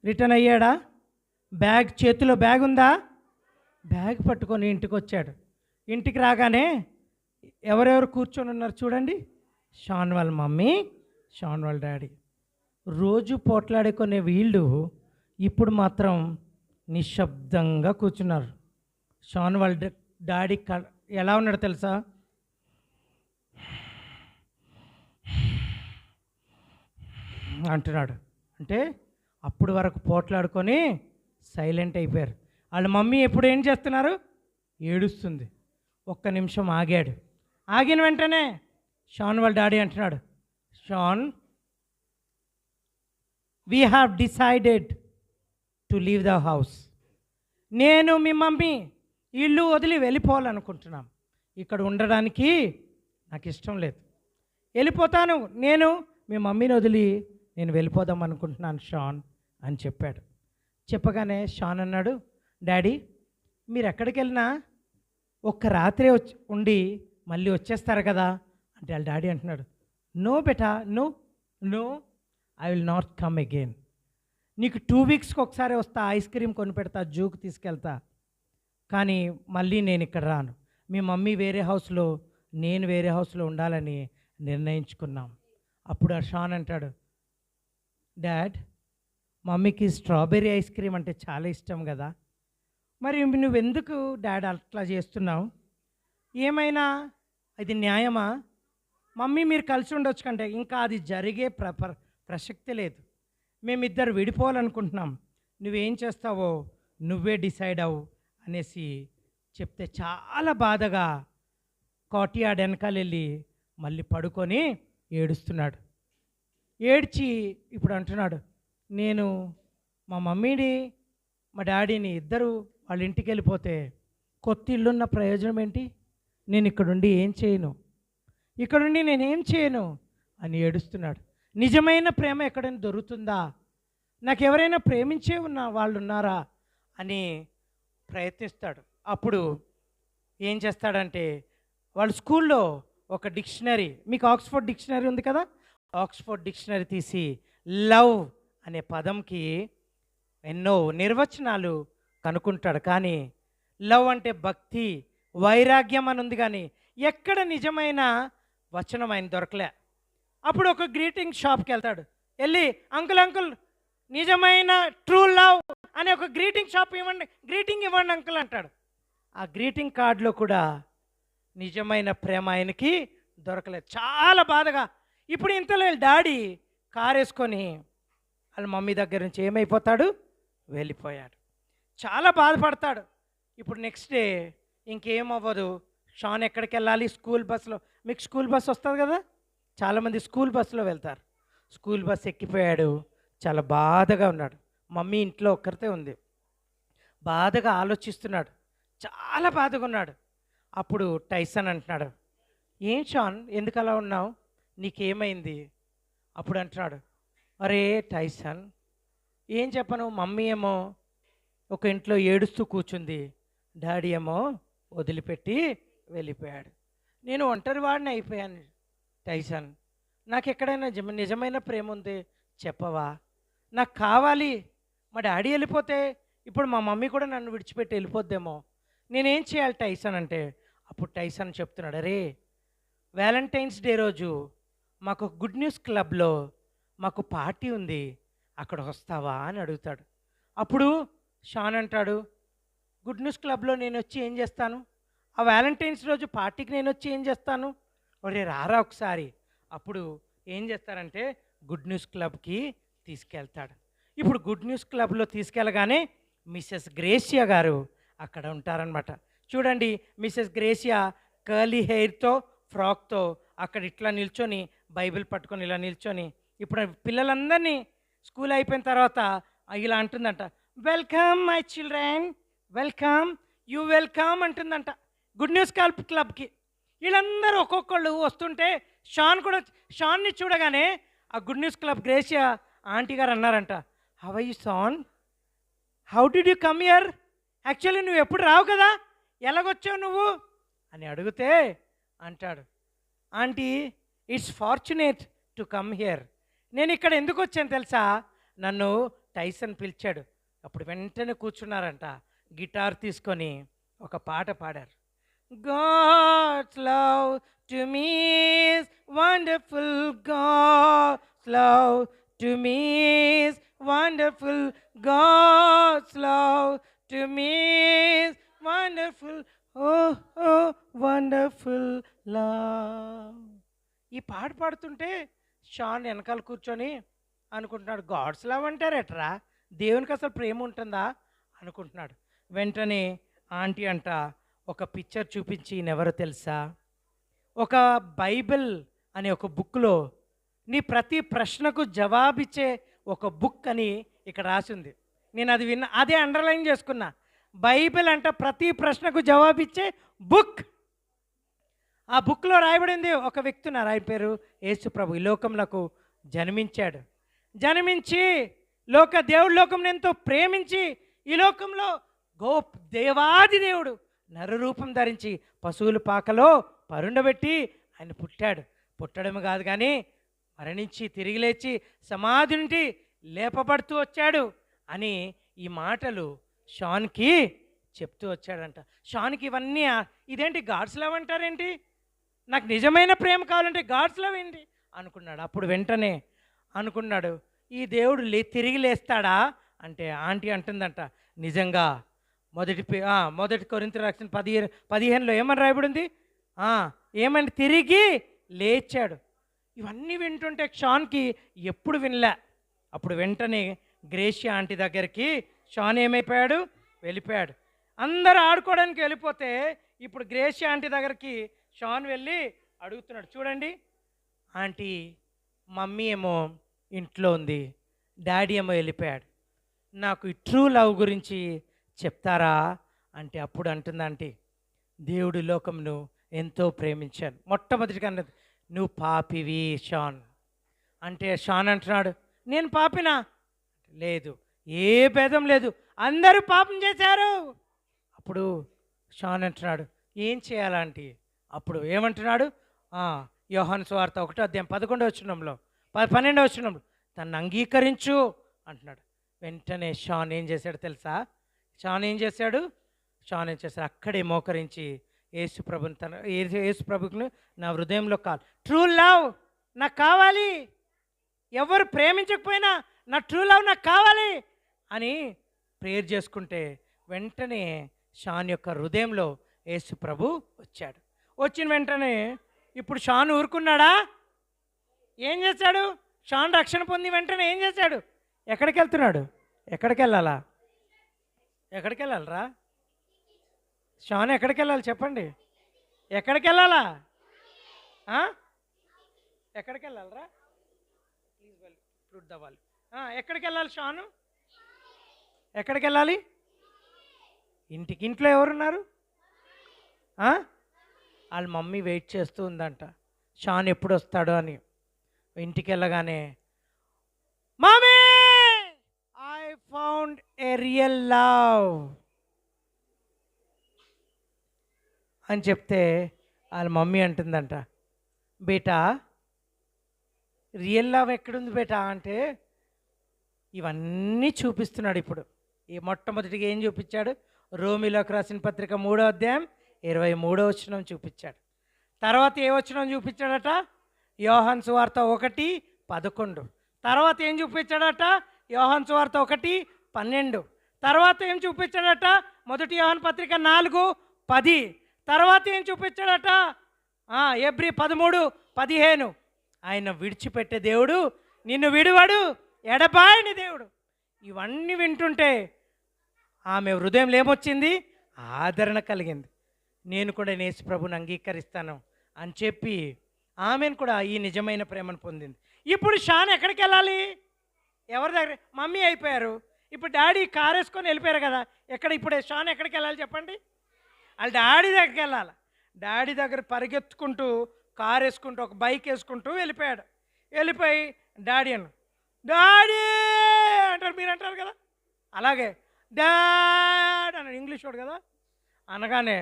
రిటర్న్ అయ్యాడా? బ్యాగ్ చేతిలో బ్యాగ్ ఉందా? బ్యాగ్ పట్టుకొని ఇంటికి వచ్చాడు. ఇంటికి రాగానే ఎవరెవరు కూర్చొని ఉన్నారు చూడండి. షాన్ వాళ్ళ మమ్మీ, షాన్ వాళ్ళ డాడీ. రోజు పోట్లాడుకునే వీళ్ళు ఇప్పుడు మాత్రం నిశ్శబ్దంగా కూర్చున్నారు. షాన్ వాళ్ళ డాడీ ఎలా ఉన్నాడు తెలుసా? అంటున్నాడు. అంటే అప్పుడు వరకు పోట్లాడుకొని సైలెంట్ అయిపోయారు. వాళ్ళ మమ్మీ ఎప్పుడు ఏం చేస్తున్నారు? ఏడుస్తుంది. 1 నిమిషం ఆగాడు. ఆగిన వెంటనే షాన్ వాళ్ళ డాడీ అంటున్నాడు, Shaan, we have decided to leave the house. నేను మీ మమ్మీ ఇల్లు వదిలి వెళ్ళిపోవాలనుకుంటున్నాం. ఇక్కడ ఉండడానికి నాకు ఇష్టం లేదు. వెళ్ళిపోతాను, నేను మీ మమ్మీని వదిలి నేను వెళ్ళిపోదాం అనుకుంటున్నాను షాన్ అని చెప్పాడు. చెప్పగానే షాన్ అన్నాడు, డాడీ మీరు ఎక్కడికి వెళ్ళినా 1 రాత్రే ఉండి మళ్ళీ వచ్చేస్తారు కదా అంటే వాళ్ళ డాడీ అంటున్నాడు, నో బెటా, no no, I will not come again. నీకు 2 weeksకి ఒకసారి వస్తా, ఐస్ క్రీమ్ కొని పెడతా, జూకి తీసుకెళ్తా, కానీ మళ్ళీ నేను ఇక్కడ రాను. మీ మమ్మీ వేరే హౌస్లో, నేను వేరే హౌస్లో ఉండాలని నిర్ణయించుకున్నాం. అప్పుడు ఆ షాన్ అంటాడు, డాడ్ మమ్మీకి స్ట్రాబెర్రీ ఐస్ క్రీమ్ అంటే చాలా ఇష్టం కదా, మరి నువ్వెందుకు డాడ్ అట్లా చేస్తున్నావు? ఏమైనా అది న్యాయమా? మమ్మీ మీరు కలిసి ఉండొచ్చు కంటే ఇంకా అది జరిగే ప్రసక్తి లేదు. మేమిద్దరు విడిపోవాలనుకుంటున్నాం, నువ్వేం చేస్తావో నువ్వే డిసైడ్ అవ్వు అనేసి చెప్తే చాలా బాధగా కోటియాడ్ వెనకాల వెళ్ళి మళ్ళీ పడుకొని ఏడుస్తున్నాడు. ఏడ్చి ఇప్పుడు అంటున్నాడు, నేను మా మమ్మీని మా డాడీని ఇద్దరు వాళ్ళ ఇంటికి వెళ్ళిపోతే కొత్త ఇల్లున్న ప్రయోజనం ఏంటి? నేను ఇక్కడుండి ఏం చేయను, ఇక్కడుండి నేనేం చేయను అని ఏడుస్తున్నాడు. నిజమైన ప్రేమ ఎక్కడైనా దొరుకుతుందా, నాకు ఎవరైనా ప్రేమించే వాళ్ళు ఉన్నారా అని ప్రయత్నిస్తాడు. అప్పుడు ఏం చేస్తాడంటే వాళ్ళ స్కూల్లో ఒక డిక్షనరీ, మీకు ఆక్స్ఫర్డ్ డిక్షనరీ ఉంది కదా, ఆక్స్ఫర్డ్ డిక్షనరీ తీసి లవ్ అనే పదంకి ఎన్నో నిర్వచనాలు కనుక్కుంటాడు. కానీ లవ్ అంటే భక్తి, వైరాగ్యం అని ఉంది, కానీ ఎక్కడ నిజమైన వచనం ఆయన దొరకలే. అప్పుడు ఒక గ్రీటింగ్ షాప్కి వెళ్తాడు. వెళ్ళి అంకుల్ అంకుల్ నిజమైన ట్రూ లవ్ అనే ఒక గ్రీటింగ్ షాప్ ఇవ్వండి, గ్రీటింగ్ ఇవ్వండి అంకుల్ అంటాడు. ఆ గ్రీటింగ్ కార్డులో కూడా నిజమైన ప్రేమ ఆయనకి దొరకలేదు. చాలా బాధగా ఇప్పుడు ఇంతలో డాడీ కారు వేసుకొని వాళ్ళ మమ్మీ దగ్గర నుంచి ఏమైపోతాడు, వెళ్ళిపోయాడు. చాలా బాధపడతాడు. ఇప్పుడు నెక్స్ట్ డే ఇంకేమవ్వదు, షాన్ ఎక్కడికి వెళ్ళాలి? స్కూల్ బస్సులో. మీకు స్కూల్ బస్ వస్తుంది కదా, చాలామంది స్కూల్ బస్సులో వెళ్తారు. స్కూల్ బస్ ఎక్కిపోయాడు, చాలా బాధగా ఉన్నాడు. మమ్మీ ఇంట్లో ఒక్కరితే ఉంది, బాధగా ఆలోచిస్తున్నాడు, చాలా బాధగా ఉన్నాడు. అప్పుడు టైసన్ అంటున్నాడు, ఏం షాన్ ఎందుకు అలా ఉన్నావు, నీకేమైంది? అప్పుడు అంటున్నాడు, అరే టైసన్ ఏం చెప్పను, మమ్మీ ఏమో ఒక ఇంట్లో ఏడుస్తూ కూర్చుంది, డాడీ ఏమో వదిలిపెట్టి వెళ్ళిపోయాడు, నేను ఒంటరి వాడిని అయిపోయాను. టైసన్, నాకు ఎక్కడైనా నిజమైన ప్రేమ ఉంది చెప్పవా, నాకు కావాలి. మా డాడీ వెళ్ళిపోతే ఇప్పుడు మా మమ్మీ కూడా నన్ను విడిచిపెట్టి వెళ్ళిపోద్దేమో, నేనేం చేయాలి టైసన్ అంటే, అప్పుడు టైసన్ చెప్తున్నాడు, అరే వ్యాలంటైన్స్ డే రోజు మాకు గుడ్ న్యూస్ క్లబ్లో మాకు పార్టీ ఉంది, అక్కడ వస్తావా అని అడుగుతాడు. అప్పుడు షాన్ అంటాడు, గుడ్ న్యూస్ క్లబ్లో నేను వచ్చి ఏం చేస్తాను, ఆ వ్యాలంటైన్స్ రోజు పార్టీకి నేను వచ్చి ఏం చేస్తాను, ఒరే రారా ఒకసారి. అప్పుడు ఏం చేస్తారంటే గుడ్ న్యూస్ క్లబ్కి తీసుకెళ్తాడు. ఇప్పుడు గుడ్ న్యూస్ క్లబ్లో తీసుకెళ్ళగానే మిస్సెస్ గ్రేసియా గారు అక్కడ ఉంటారనమాట. చూడండి, మిస్సెస్ గ్రేసియా కర్లీ హెయిర్తో ఫ్రాక్తో అక్కడ ఇట్లా నిల్చొని బైబిల్ పట్టుకొని ఇలా నిల్చొని, ఇప్పుడు పిల్లలందరినీ స్కూల్ అయిపోయిన తర్వాత ఇలా అంటుందంట, welcome my children, welcome, you welcome అంటుందంట గుడ్ న్యూస్ క్లబ్కి. వీళ్ళందరూ ఒక్కొక్కళ్ళు వస్తుంటే షాన్ని చూడగానే ఆ good news club Gracia aunty గారు అన్నారంట, how are you Shaan, how did you come here, actually నువ్వు ఎప్పుడు రావు కదా, ఎలాగొచ్చావు నువ్వు అని అడిగితే అంటాడు, aunty it's fortunate to come here, నేను ఇక్కడ ఎందుకు వచ్చాను తెలుసా, నన్ను టైసన్ పిలిచాడు. అప్పుడు వెంటనే కూర్చున్నారంట, గిటార్ తీసుకొని ఒక పాట పాడారు. God's love to me is wonderful, God's love to me is wonderful, God's love to me is wonderful, oh oh wonderful love. ఈ పాట పాడుతుంటే షాన్ వెనకాల కూర్చొని అనుకుంటున్నాడు, గాడ్స్ లవ్ అంటారేట్రా, దేవునికి అసలు ప్రేమ ఉంటుందా అనుకుంటున్నాడు. వెంటనే ఆంటీ అంట ఒక పిక్చర్ చూపించి, ఎవరో తెలుసా, ఒక బైబిల్ అనే ఒక బుక్లో నీ ప్రతి ప్రశ్నకు జవాబిచ్చే ఒక బుక్ అని ఇక్కడ రాసింది. నేను అది విన్నా, అదే అండర్లైన్ చేసుకున్నా. బైబిల్ అంట ప్రతి ప్రశ్నకు జవాబిచ్చే బుక్. ఆ బుక్లో రాయబడింది ఒక వ్యక్తి ఉన్నారు, ఆయన పేరు యేసు ప్రభు. ఈ లోకంలోకి జన్మించాడు. జన్మించి దేవుడు లోకంని ఎంతో ప్రేమించి ఈ లోకంలో దేవాది దేవుడు నరరూపం ధరించి పశువుల పాకలో పరుండబెట్టి ఆయన పుట్టాడు. పుట్టడం కాదు కానీ మరణించి తిరిగి లేచి సమాధి నుండి లేపబడుతూ వచ్చాడు అని ఈ మాటలు షాన్కి చెప్తూ వచ్చాడంట. షాన్కి ఇవన్నీ ఇదేంటి గాడ్స్ లవ్ అంటారేంటి, నాకు నిజమైన ప్రేమ కావాలంటే గాడ్స్ లవ్ ఏంటి అనుకున్నాడు. అప్పుడు వెంటనే అనుకున్నాడు, ఈ దేవుడు తిరిగి లేస్తాడా అంటే ఆంటీ అంటుందంట, నిజంగా మొదటి కొరింథీ రాసిన 15:15 ఏమని రాయబడింది, ఏమని తిరిగి లేచాడు. ఇవన్నీ వింటుంటే షాన్కి ఎప్పుడు వినలే. అప్పుడు వెంటనే గ్రేషియా ఆంటీ దగ్గరికి షాన్ ఏమైపోయాడు, వెళ్ళిపోయాడు. అందరూ ఆడుకోవడానికి వెళ్ళిపోతే ఇప్పుడు గ్రేషియా ఆంటీ దగ్గరికి షాన్ వెళ్ళి అడుగుతున్నాడు, చూడండి ఆంటీ, మమ్మీ ఏమో ఇంట్లో ఉంది, డాడీ ఏమో వెళ్ళిపోయాడు, నాకు ఈ ట్రూ లవ్ గురించి చెప్తారా అంటే అప్పుడు అంటుంది ఆంటీ, దేవుడి లోకంను ఎంతో ప్రేమించాను. మొట్టమొదటిగా అన్నది, నువ్వు పాపివి షాన్ అంటే షాన్ అంటున్నాడు, నేను పాపినా, లేదు, ఏ భేదం లేదు, అందరూ పాపం చేశారు. అప్పుడు షాన్ అంటున్నాడు, ఏం చేయాలంటే, అప్పుడు ఏమంటున్నాడు, యోహాను సువార్త 1:11 12 తను అంగీకరించు అంటున్నాడు. వెంటనే షాన్ ఏం చేశాడు తెలుసా, షాన్ ఏం చేశాడు అక్కడే మోకరించి యేసు ప్రభుని నా హృదయంలో ట్రూ లవ్ నాకు కావాలి, ఎవరు ప్రేమించకపోయినా నా ట్రూ లవ్ నాకు కావాలి అని ప్రేయర్ చేసుకుంటే వెంటనే షాన్ యొక్క హృదయంలో యేసు ప్రభు వచ్చాడు. వచ్చిన వెంటనే ఇప్పుడు షాన్ ఊరుకున్నాడా, ఏం చేశాడు, షాన్ రక్షణ పొంది వెంటనే ఏం చేశాడు, ఎక్కడికి వెళ్తున్నాడు, ఎక్కడికి వెళ్ళాలరా షాన్, ఎక్కడికి వెళ్ళాలి చెప్పండి, ఎక్కడికి వెళ్ళాలా, ఎక్కడికి వెళ్ళాలరా, ప్లీజ్ ఫ్రూట్ దవ్వాలి, ఎక్కడికి వెళ్ళాలి షాను, ఎక్కడికి వెళ్ళాలి, ఇంట్లో ఎవరున్నారు, వాళ్ళ మమ్మీ వెయిట్ చేస్తూ ఉందంట షాన్ ఎప్పుడు వస్తాడో అని. ఇంటికి వెళ్ళగానే, mummy I found A real love అని చెప్తే వాళ్ళ మమ్మీ అంటుందంట, బేటా రియల్ లవ్ ఎక్కడుంది బేటా అంటే ఇవన్నీ చూపిస్తున్నాడు ఇప్పుడు. ఈ మొట్టమొదటిగా ఏం చూపించాడు? రోమిలోకి రాసిన పత్రిక 3వ అధ్యాయం 23వ వచనం చూపించాడు. తర్వాత ఏ వచనం చూపించాడట? యోహాను సువార్త 1:11. తర్వాత ఏం చూపించాడట? యోహాను సువార్త 1:12. తర్వాత ఏం చూపించాడట? మొదటి యోహాను పత్రిక 4:10. తర్వాత ఏం చూపించాడట? ఎబ్రీ 13:15. ఆయన విడిచిపెట్టే దేవుడు, నిన్ను విడువడు, ఎడబాయని దేవుడు. ఇవన్నీ వింటుంటే ఆమె హృదయంలో ఏమొచ్చింది? ఆదరణ కలిగింది. నేను కూడా యేసు ప్రభుని అంగీకరిస్తాను అని చెప్పి ఆమెను కూడా ఈ నిజమైన ప్రేమను పొందింది. ఇప్పుడు షాన్ ఎక్కడికి వెళ్ళాలి? ఎవరి దగ్గర? మమ్మీ అయిపోయారు. ఇప్పుడు డాడీ కారు వేసుకొని వెళ్ళిపోయారు కదా. ఇప్పుడు షాన్ ఎక్కడికి వెళ్ళాలి చెప్పండి? వాళ్ళ డాడీ దగ్గరికి వెళ్ళాలి. డాడీ దగ్గర పరిగెత్తుకుంటూ కారు వేసుకుంటూ ఒక బైక్ వేసుకుంటూ వెళ్ళిపోయాడు. వెళ్ళిపోయి డాడీ అంటారు, మీరు అంటారు కదా, అలాగే డాడ్ అన్నాడు. ఇంగ్లీష్ వాడు కదా. అనగానే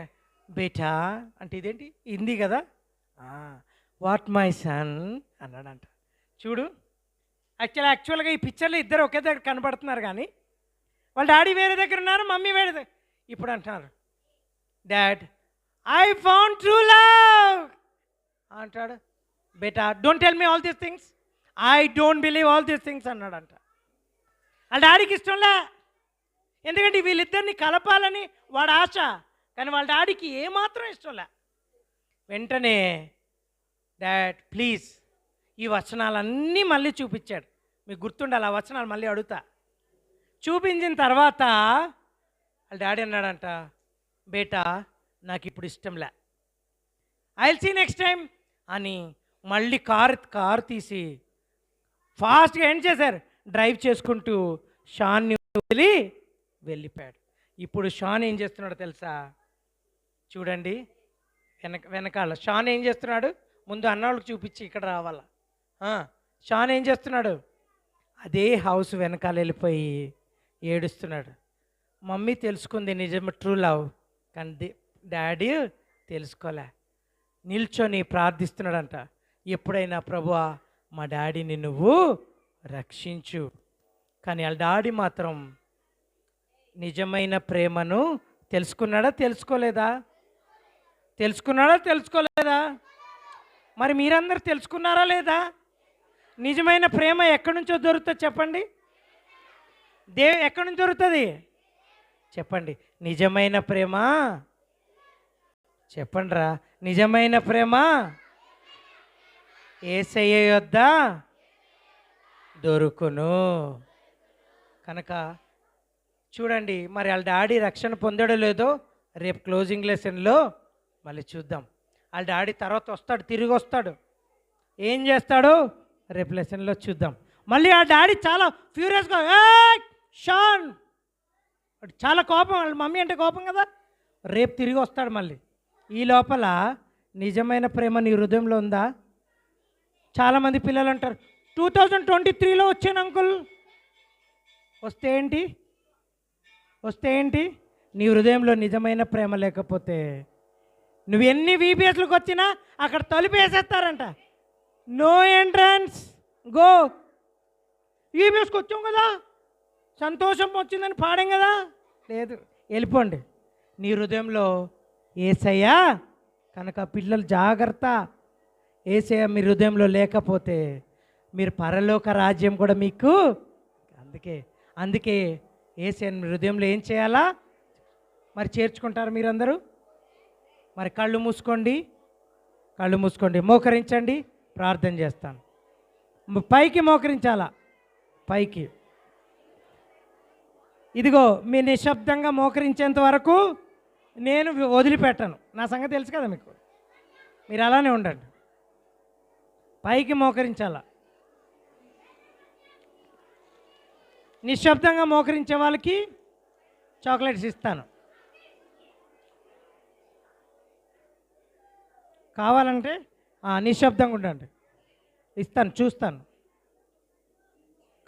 బేటా అంటే ఇదేంటి హిందీ కదా, వాట్ మై సన్ అన్నాడంట. చూడు, యాక్చువల్గా ఈ పిక్చర్లో ఇద్దరు ఒకే దగ్గర కనబడుతున్నారు, కానీ వాళ్ళ డాడీ వేరే దగ్గర ఉన్నారు, మమ్మీ వేరే దగ్గర. ఇప్పుడు అంటున్నారు, dad I found true love అంటాడు. బేటా don't tell me all these things, I don't believe all these things అన్నాడంట. వాళ్ళ డాడీకి ఇష్టంలే, ఎందుకంటే వీళ్ళిద్దరిని కలపాలని వాడు ఆశ, కానీ వాళ్ళ డాడీకి ఏమాత్రం ఇష్టంలే. వెంటనే డాడ్ ప్లీజ్ ఈ వచనాలన్నీ మళ్ళీ చూపించాడు. మీకు గుర్తుండాలి, ఆ వచనాలు మళ్ళీ అడుగుతా. చూపించిన తర్వాత వాళ్ళ డాడీ అన్నాడంట, బేటా నాకు ఇప్పుడు ఇష్టంలే, I will see next time అని మళ్ళీ కారు తీసి ఫాస్ట్గా ఏం చేశారు, డ్రైవ్ చేసుకుంటూ షాన్ని వదిలి వెళ్ళిపోయాడు. ఇప్పుడు షాన్ ఏం చేస్తున్నాడో తెలుసా? చూడండి, వెనకాల షాన్ ఏం చేస్తున్నాడు? ముందు అన్నవాళ్ళకి చూపించి ఇక్కడ రావాల. షాన్ ఏం చేస్తున్నాడు? అదే హౌస్ వెనకాల వెళ్ళిపోయి ఏడుస్తున్నాడు. మమ్మీ తెలుసుకుంది నిజం ట్రూ లవ్, కానీ డాడీ తెలుసుకోలే. నిల్చొని ప్రార్థిస్తున్నాడంట, ఎప్పుడైనా ప్రభువా మా డాడీని నువ్వు రక్షించు. కానీ వాళ్ళ డాడీ మాత్రం నిజమైన ప్రేమను తెలుసుకున్నాడా తెలుసుకోలేదా? తెలుసుకున్నాడా తెలుసుకోలేదా? మరి మీరందరూ తెలుసుకున్నారా లేదా? నిజమైన ప్రేమ ఎక్కడి నుంచో దొరుకుతుంది చెప్పండి. ఎక్కడి నుంచి దొరుకుతుంది చెప్పండి? నిజమైన ప్రేమ చెప్పండి రా, నిజమైన ప్రేమ యేసయ్య యొద్ద దొరుకును. కనుక చూడండి, మరి వాళ్ళ డాడీ రక్షణ పొందాడో లేదో రేపు క్లోజింగ్ లెసన్లో మళ్ళీ చూద్దాం. వాళ్ళ డాడీ తర్వాత వస్తాడు, తిరిగి వస్తాడు, ఏం చేస్తాడో రేపు లెసన్లో చూద్దాం. మళ్ళీ ఆ డాడీ చాలా ఫ్యూరియస్గా షాన్ చాలా కోపం, వాళ్ళ మమ్మీ అంటే కోపం కదా, రేపు తిరిగి వస్తాడు మళ్ళీ. ఈ లోపల నిజమైన ప్రేమ నీ హృదయంలో ఉందా? చాలామంది పిల్లలు అంటారు 2023లో వచ్చాను అంకుల్. వస్తే ఏంటి? నీ హృదయంలో నిజమైన ప్రేమ లేకపోతే నువ్వు ఎన్ని వీబీఎస్లకు వచ్చినా అక్కడ తలుపు వేసేస్తారంట. No entrance, go. వీబీఎస్కి వచ్చాం కదా, సంతోషం వచ్చిందని పాడాం కదా, లేదు వెళ్ళిపోండి. నీ హృదయంలో యేసయ్యా కనుక పిల్లలు జాగ్రత్త, యేసయ్య మీ హృదయంలో లేకపోతే మీరు పరలోక రాజ్యం కూడా మీకు. అందుకే యేసయ్య మీ హృదయంలో ఏం చేయాలా? మరి చేర్చుకుంటారు మీరందరూ? మరి కళ్ళు మూసుకోండి, మోకరించండి, ప్రార్థన చేస్తాను. పైకి మోకరించాలా, పైకి. ఇదిగో మీ నిశ్శబ్దంగా మోకరించేంత వరకు నేను వదిలిపెట్టను. నా సంగతి తెలుసు కదా మీకు, మీరు అలానే ఉండండి. పైకి మోకరించాలా. నిశ్శబ్దంగా మోకరించే వాళ్ళకి చాక్లెట్స్ ఇస్తాను. కావాలంటే నిశ్శబ్దంగా ఉండండి, ఇస్తాను, చూస్తాను.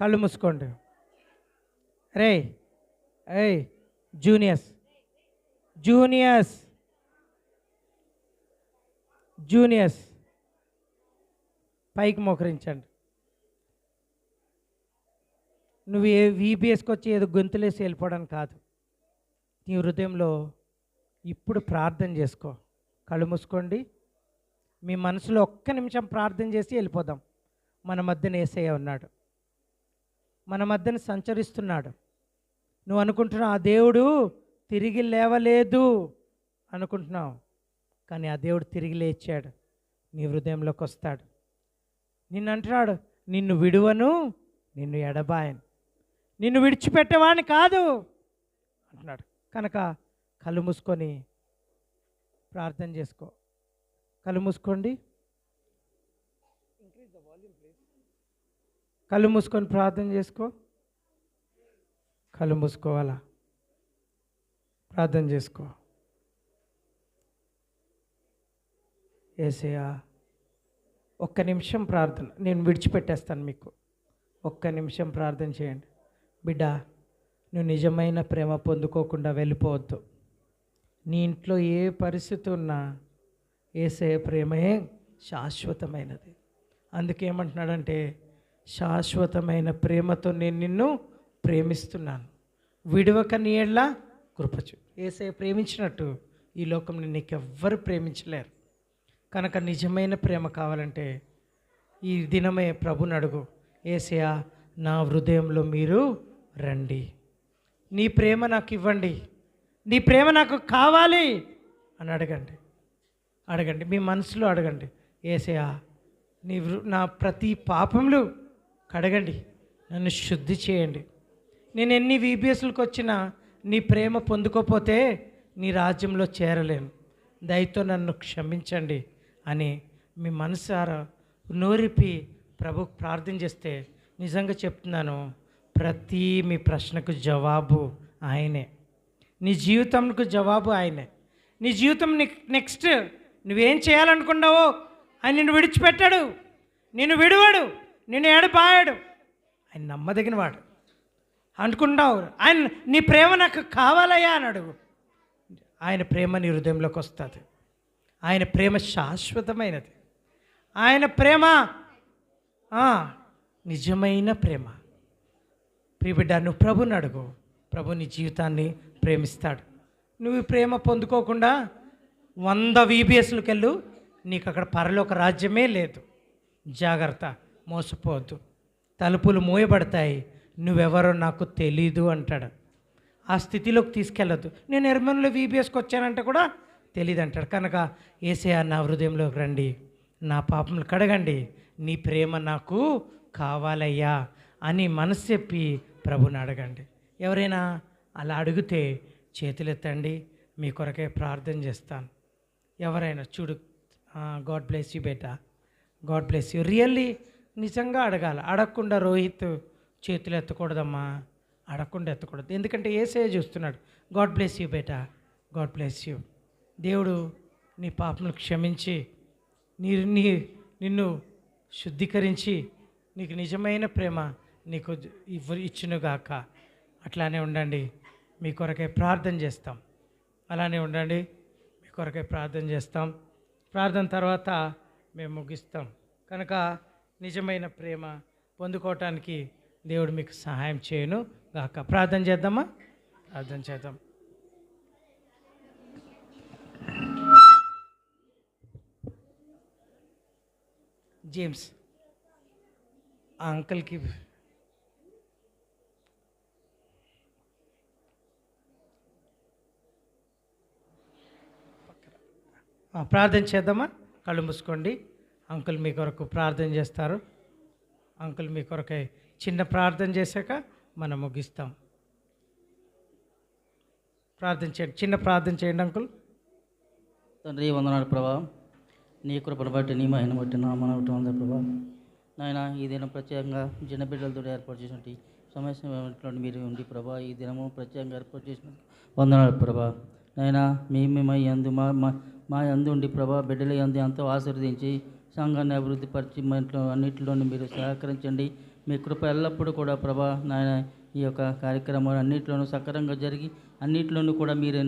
కళ్ళు మూసుకోండి. ఏయ్ జూనియర్స్ పైకి మోకరించండి. నువ్వు ఏ వీబీఎస్కి వచ్చి ఏదో గొంతులేసి వెళ్ళిపోవడం కాదు. నీ హృదయంలో ఇప్పుడు ప్రార్థన చేసుకో. కళ్ళు మూసుకోండి. మీ మనసులో ఒక్క నిమిషం ప్రార్థన చేసి వెళ్ళిపోదాం. మన మధ్యన యేసయ్య ఉన్నాడు, మన మధ్యన సంచరిస్తున్నాడు. నువ్వు అనుకుంటున్నావు ఆ దేవుడు తిరిగి లేవలేదు అనుకుంటున్నావు, కానీ ఆ దేవుడు తిరిగి లేచాడు, నీ హృదయంలోకి వస్తాడు. నిన్ను అంటున్నాడు, నిన్ను విడువను, నిన్ను ఎడబాయను, నిన్ను విడిచిపెట్టేవాడిని కాదు అంటున్నాడు. కనుక కళ్ళు మూసుకొని ప్రార్థన చేసుకో. కళ్ళు మూసుకోండి. కళ్ళు మూసుకొని ప్రార్థన చేసుకో. కళ్ళు మూసుకోవాలా? ప్రార్థన చేసుకో. యేసయ్యా, ఒక్క నిమిషం ప్రార్థన, నేను విడిచిపెట్టేస్తాను మీకు. ఒక్క నిమిషం ప్రార్థన చేయండి. బిడ్డ, నువ్వు నిజమైన ప్రేమ పొందుకోకుండా వెళ్ళిపోవద్దు. నీ ఇంట్లో ఏ పరిస్థితి ఉన్నా యేసయ్య ప్రేమే శాశ్వతమైనది. అందుకేమంటున్నాడంటే, శాశ్వతమైన ప్రేమతో నేను నిన్ను ప్రేమిస్తున్నాను, విడవక నీ ఎడల కృపచు. యేసయ్య ప్రేమించినట్టు ఈ లోకంలో నీకెవ్వరు ప్రేమించలేరు. కనుక నిజమైన ప్రేమ కావాలంటే ఈ దినమే ప్రభుని అడుగు. యేసయ్యా, నా హృదయంలో మీరు రండి, నీ ప్రేమ నాకు ఇవ్వండి, నీ ప్రేమ నాకు కావాలి అని అడగండి. అడగండి, మీ మనసులో అడగండి. యేసయ్యా, నా ప్రతి పాపములు కడగండి, నన్ను శుద్ధి చేయండి. నేను ఎన్ని వీబీఎస్లకు వచ్చినా నీ ప్రేమ పొందుకోపోతే నీ రాజ్యంలో చేరలేను, దయతో నన్ను క్షమించండి అని మీ మనసారా నోరిపి ప్రభుకు ప్రార్థన చేస్తే, నిజంగా చెప్తున్నాను, ప్రతి మీ ప్రశ్నకు జవాబు ఆయనే. నీ జీవితంకు జవాబు ఆయనే. నీ జీవితం నెక్స్ట్ నువ్వేం చేయాలనుకున్నావో ఆయన నిన్ను విడిచిపెట్టాడు, నిన్ను విడువాడు, నిన్ను ఎడబాయాడు. ఆయన నమ్మదగినవాడు. అనుకుంటావు ఆయన నీ ప్రేమ నాకు కావాలయ్యా అని అడుగు. ఆయన ప్రేమ నీ హృదయంలోకి వస్తుంది. ఆయన ప్రేమ శాశ్వతమైనది. ఆయన ప్రేమ నిజమైన ప్రేమ. ప్రియబిడ్డ, నువ్వు ప్రభుని అడుగు, ప్రభు నీ జీవితాన్ని ప్రేమిస్తాడు. నువ్వు ప్రేమ పొందుకోకుండా 100 వీబీఎస్లకు వెళ్ళు, నీకు అక్కడ పరలోక రాజ్యమే లేదు. జాగ్రత్త, మోసపోవద్దు. తలుపులు మూయబడతాయి, నువ్వెవరో నాకు తెలీదు అంటాడు. ఆ స్థితిలోకి తీసుకెళ్ళద్దు. నేను ఎర్మన్లో వీబీఎస్కి వచ్చానంటే కూడా తెలియదు అంటాడు. కనుక యేసయ్యా, నా హృదయంలోకి రండి, నా పాపములు కడగండి, నీ ప్రేమ నాకు కావాలయ్యా అని మనసు చెప్పి ప్రభుని అడగండి. ఎవరైనా అలా అడిగితే చేతులెత్తండి, మీ కొరకే ప్రార్థన చేస్తాను. ఎవరైనా చూడు, God bless you beta, God bless you. Really నిజంగా అడగాలి. అడగకుండా రోహిత్ చేతులు ఎత్తకూడదమ్మా, అడగకుండా ఎత్తకూడదు. ఎందుకంటే యేసయ్య చూస్తున్నాడు. God bless you beta, God bless you. దేవుడు నీ పాపములు క్షమించి నిన్ను శుద్ధీకరించి నీకు నిజమైన ప్రేమ నీకు ఇచ్చునుగాక. అట్లానే ఉండండి, మీ కొరకే ప్రార్థన చేస్తాం. అలానే ఉండండి, మీ కొరకే ప్రార్థన చేస్తాం. ప్రార్థన తర్వాత మేము ముగిస్తాం. కనుక నిజమైన ప్రేమ పొందుకోవటానికి దేవుడు మీకు సహాయం చేయను గాక. ప్రార్థన చేద్దామా? ప్రార్థన చేద్దాం. జేమ్స్ ఆ అంకుల్కి ప్రార్థన చేద్దామా? కళ్ళు మూసుకోండి. అంకుల్ మీ కొరకు ప్రార్థన చేస్తారు. అంకుల్ మీ కొరకై చిన్న ప్రార్థన చేశాక మనం ముగిస్తాం. ప్రార్థన చేయండి, చిన్న ప్రార్థన చేయండి అంకుల్. తండ్రి, వందనాలు ప్రభా, నీ కృపను బట్టి, నీ మహిమ బట్టి, నా మన బట్టి వంద ప్రభా. నాయన, ఈ దినం ప్రత్యేకంగా చిన్న బిడ్డలతో ఏర్పాటు చేసినట్టు సమస్య మీరు ఉండి ప్రభా, ఈ దినము ప్రత్యేకంగా ఏర్పాటు చేసిన వందనాలు ప్రభా. నాయన, మేము యందు మా యందు ఉండి ప్రభా, బిడ్డల యందు ఎంతో ఆశీర్వదించి సంఘాన్ని అభివృద్ధి పరిచి అన్నింటిలోనూ మీరు సహకరించండి. మీ కృప ఎల్లప్పుడూ కూడా ప్రభా నాయన ఈ యొక్క కార్యక్రమాలు అన్నింటిలోనూ సక్రమంగా జరిగి అన్నింటిలోనూ కూడా మీరు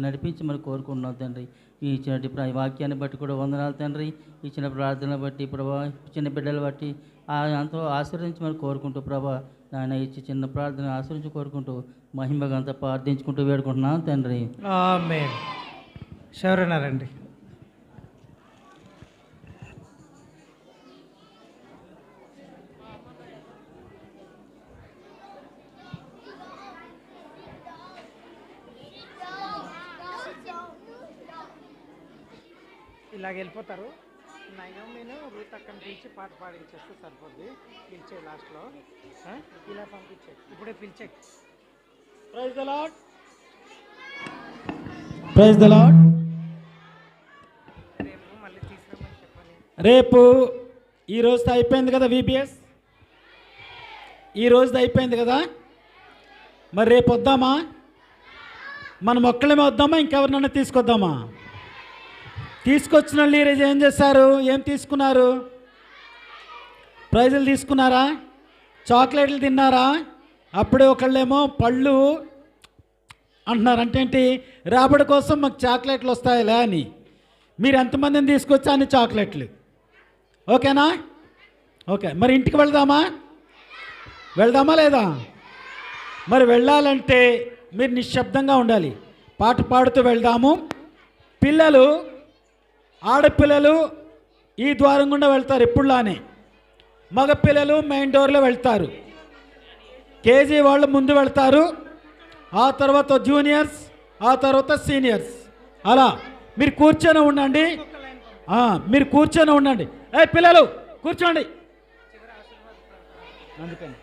నడిపించమని కోరుకుంటున్నాం తండ్రి. ఈ ఇచ్చిన వాక్యాన్ని బట్టి కూడా వందనాలు తండ్రి. ఇచ్చిన ప్రార్థనలు బట్టి ప్రభా, చిన్న బిడ్డలు బట్టి ఎంతో ఆశీర్వదించమని కోరుకుంటూ ప్రభా, నాయన ఇచ్చి చిన్న ప్రార్థన ఆశ్రయించి కోరుకుంటూ మహిమగంతా ప్రార్థించుకుంటూ వేడుకుంటున్నాను తండ్రి. ఆమేన్. శౌరన్నారండి. ఇలాగ వెళ్ళిపోతారు. నయోమిను రూత్ అక్కని పిలిచి పాట పాడించేస్తే సరిపోద్ది. పిలిచే లాస్ట్లో ఇలా పంపించే, ఇప్పుడే పిలిచే. Praise the Lord. Praise the Lord. రేపు మళ్ళీ తీసుకురమ్మని చెప్పాలి. రేపు ఈ రోజుతో అయిపోయింది కదా విబిఎస్, ఈ రోజుతో అయిపోయింది కదా, మరి రేపు వద్దామా? మనం ఒక్కళ్ళమే వద్దామా, ఇంకెవరినన్నా తీసుకొద్దామా? తీసుకొచ్చిన వాళ్ళు ఈరోజు ఏం చేశారు? ఏం తీసుకున్నారు? ప్రైజులు తీసుకున్నారా? చాక్లెట్లు తిన్నారా? అప్పుడే ఒకళ్ళేమో పళ్ళు అంటున్నారు. అంటే ఏంటి? రాబడి కోసం మాకు చాక్లెట్లు వస్తాయిలే అని. మీరు ఎంతమందిని తీసుకొచ్చా అన్ని చాక్లెట్లు? ఓకేనా? ఓకే. మరి ఇంటికి వెళ్దామా? వెళ్దామా లేదా? మరి వెళ్ళాలంటే మీరు నిశ్శబ్దంగా ఉండాలి. పాట పాడుతూ వెళ్దాము. పిల్లలు, ఆడపిల్లలు ఈ ద్వారం గుండా వెళ్తారు ఎప్పుడులానే. మగపిల్లలు మెయిన్ డోర్లో వెళ్తారు. కేజీ వాళ్ళు ముందు వెళ్తారు, ఆ తర్వాత జూనియర్స్, ఆ తర్వాత సీనియర్స్. అలా మీరు కూర్చొని ఉండండి. మీరు కూర్చొని ఉండండి. పిల్లలు కూర్చోండి. అందుకని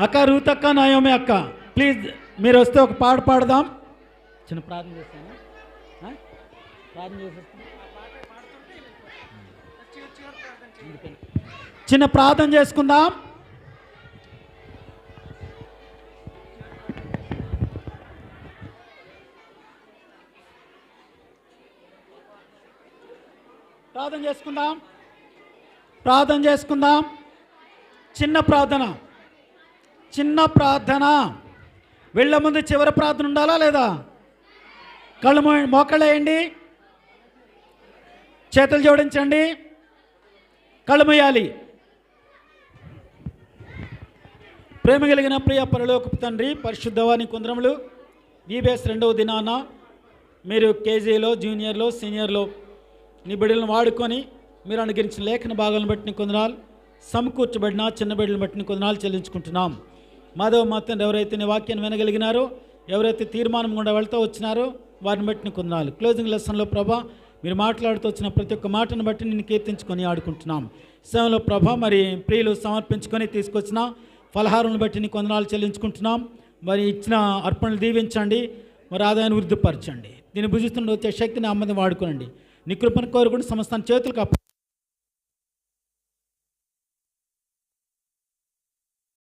అక్క, రూత్ అక్క, నయోమి అక్క, ప్లీజ్ మీరు వస్తే ఒక పాట పాడదాం. చిన్న ప్రార్థన చేస్తాను. ప్రార్థన చేసేస్తాను. చిన్న ప్రార్థన చేసుకుందాం. ప్రార్థన చేసుకుందాం. ప్రార్థన చేసుకుందాం. చిన్న ప్రార్థన, చిన్న ప్రార్థన. వెళ్ళే ముందు చివరి ప్రార్థన ఉండాలా లేదా? కళ్ళు మోకళ్ళేయండి, చేతులు జోడించండి, కళ్ళు మూయాలి. ప్రేమ కలిగిన ప్రియ పరలోకపు తండ్రి, పరిశుద్ధవాని కుంద్రములు, విబిఎస్ 2వ దినాన మీరు కేజీలో, జూనియర్లో, సీనియర్లో నీ బిడ్డలను వాడుకొని మీరు అనుగ్రహించిన లేఖన భాగాలను బట్టి నీ కొందనాలు, సమకూర్చబడిన చిన్న బిడ్డలను బట్టి నీ కొందనాలు చెల్లించుకుంటున్నాం. మాధవ మాత్రం ఎవరైతే నీ వాక్యాన్ని వినగలిగినారో, ఎవరైతే తీర్మానం గుండా వెళ్తూ వచ్చినారో వారిని బట్టి నీ కొందనాలు. క్లోజింగ్ లెసన్లో ప్రభా మీరు మాట్లాడుతూ వచ్చిన ప్రతి ఒక్క మాటను బట్టి నేను కీర్తించుకొని ఆడుకుంటున్నాం. సేవలో ప్రభా మరి ప్రియులు సమర్పించుకొని తీసుకొచ్చిన ఫలహారాలను బట్టి నీ కొందనాలు చెల్లించుకుంటున్నాం. మరి ఇచ్చిన అర్పణలు దీవించండి, మరి ఆదాయాన్ని వృద్ధిపరచండి. దీన్ని భుజిస్తుండే వచ్చే శక్తిని అమ్మని వాడుకోనండి. నీ కృపను కోరుకుంటూ సమస్తాన్ని చేతులకు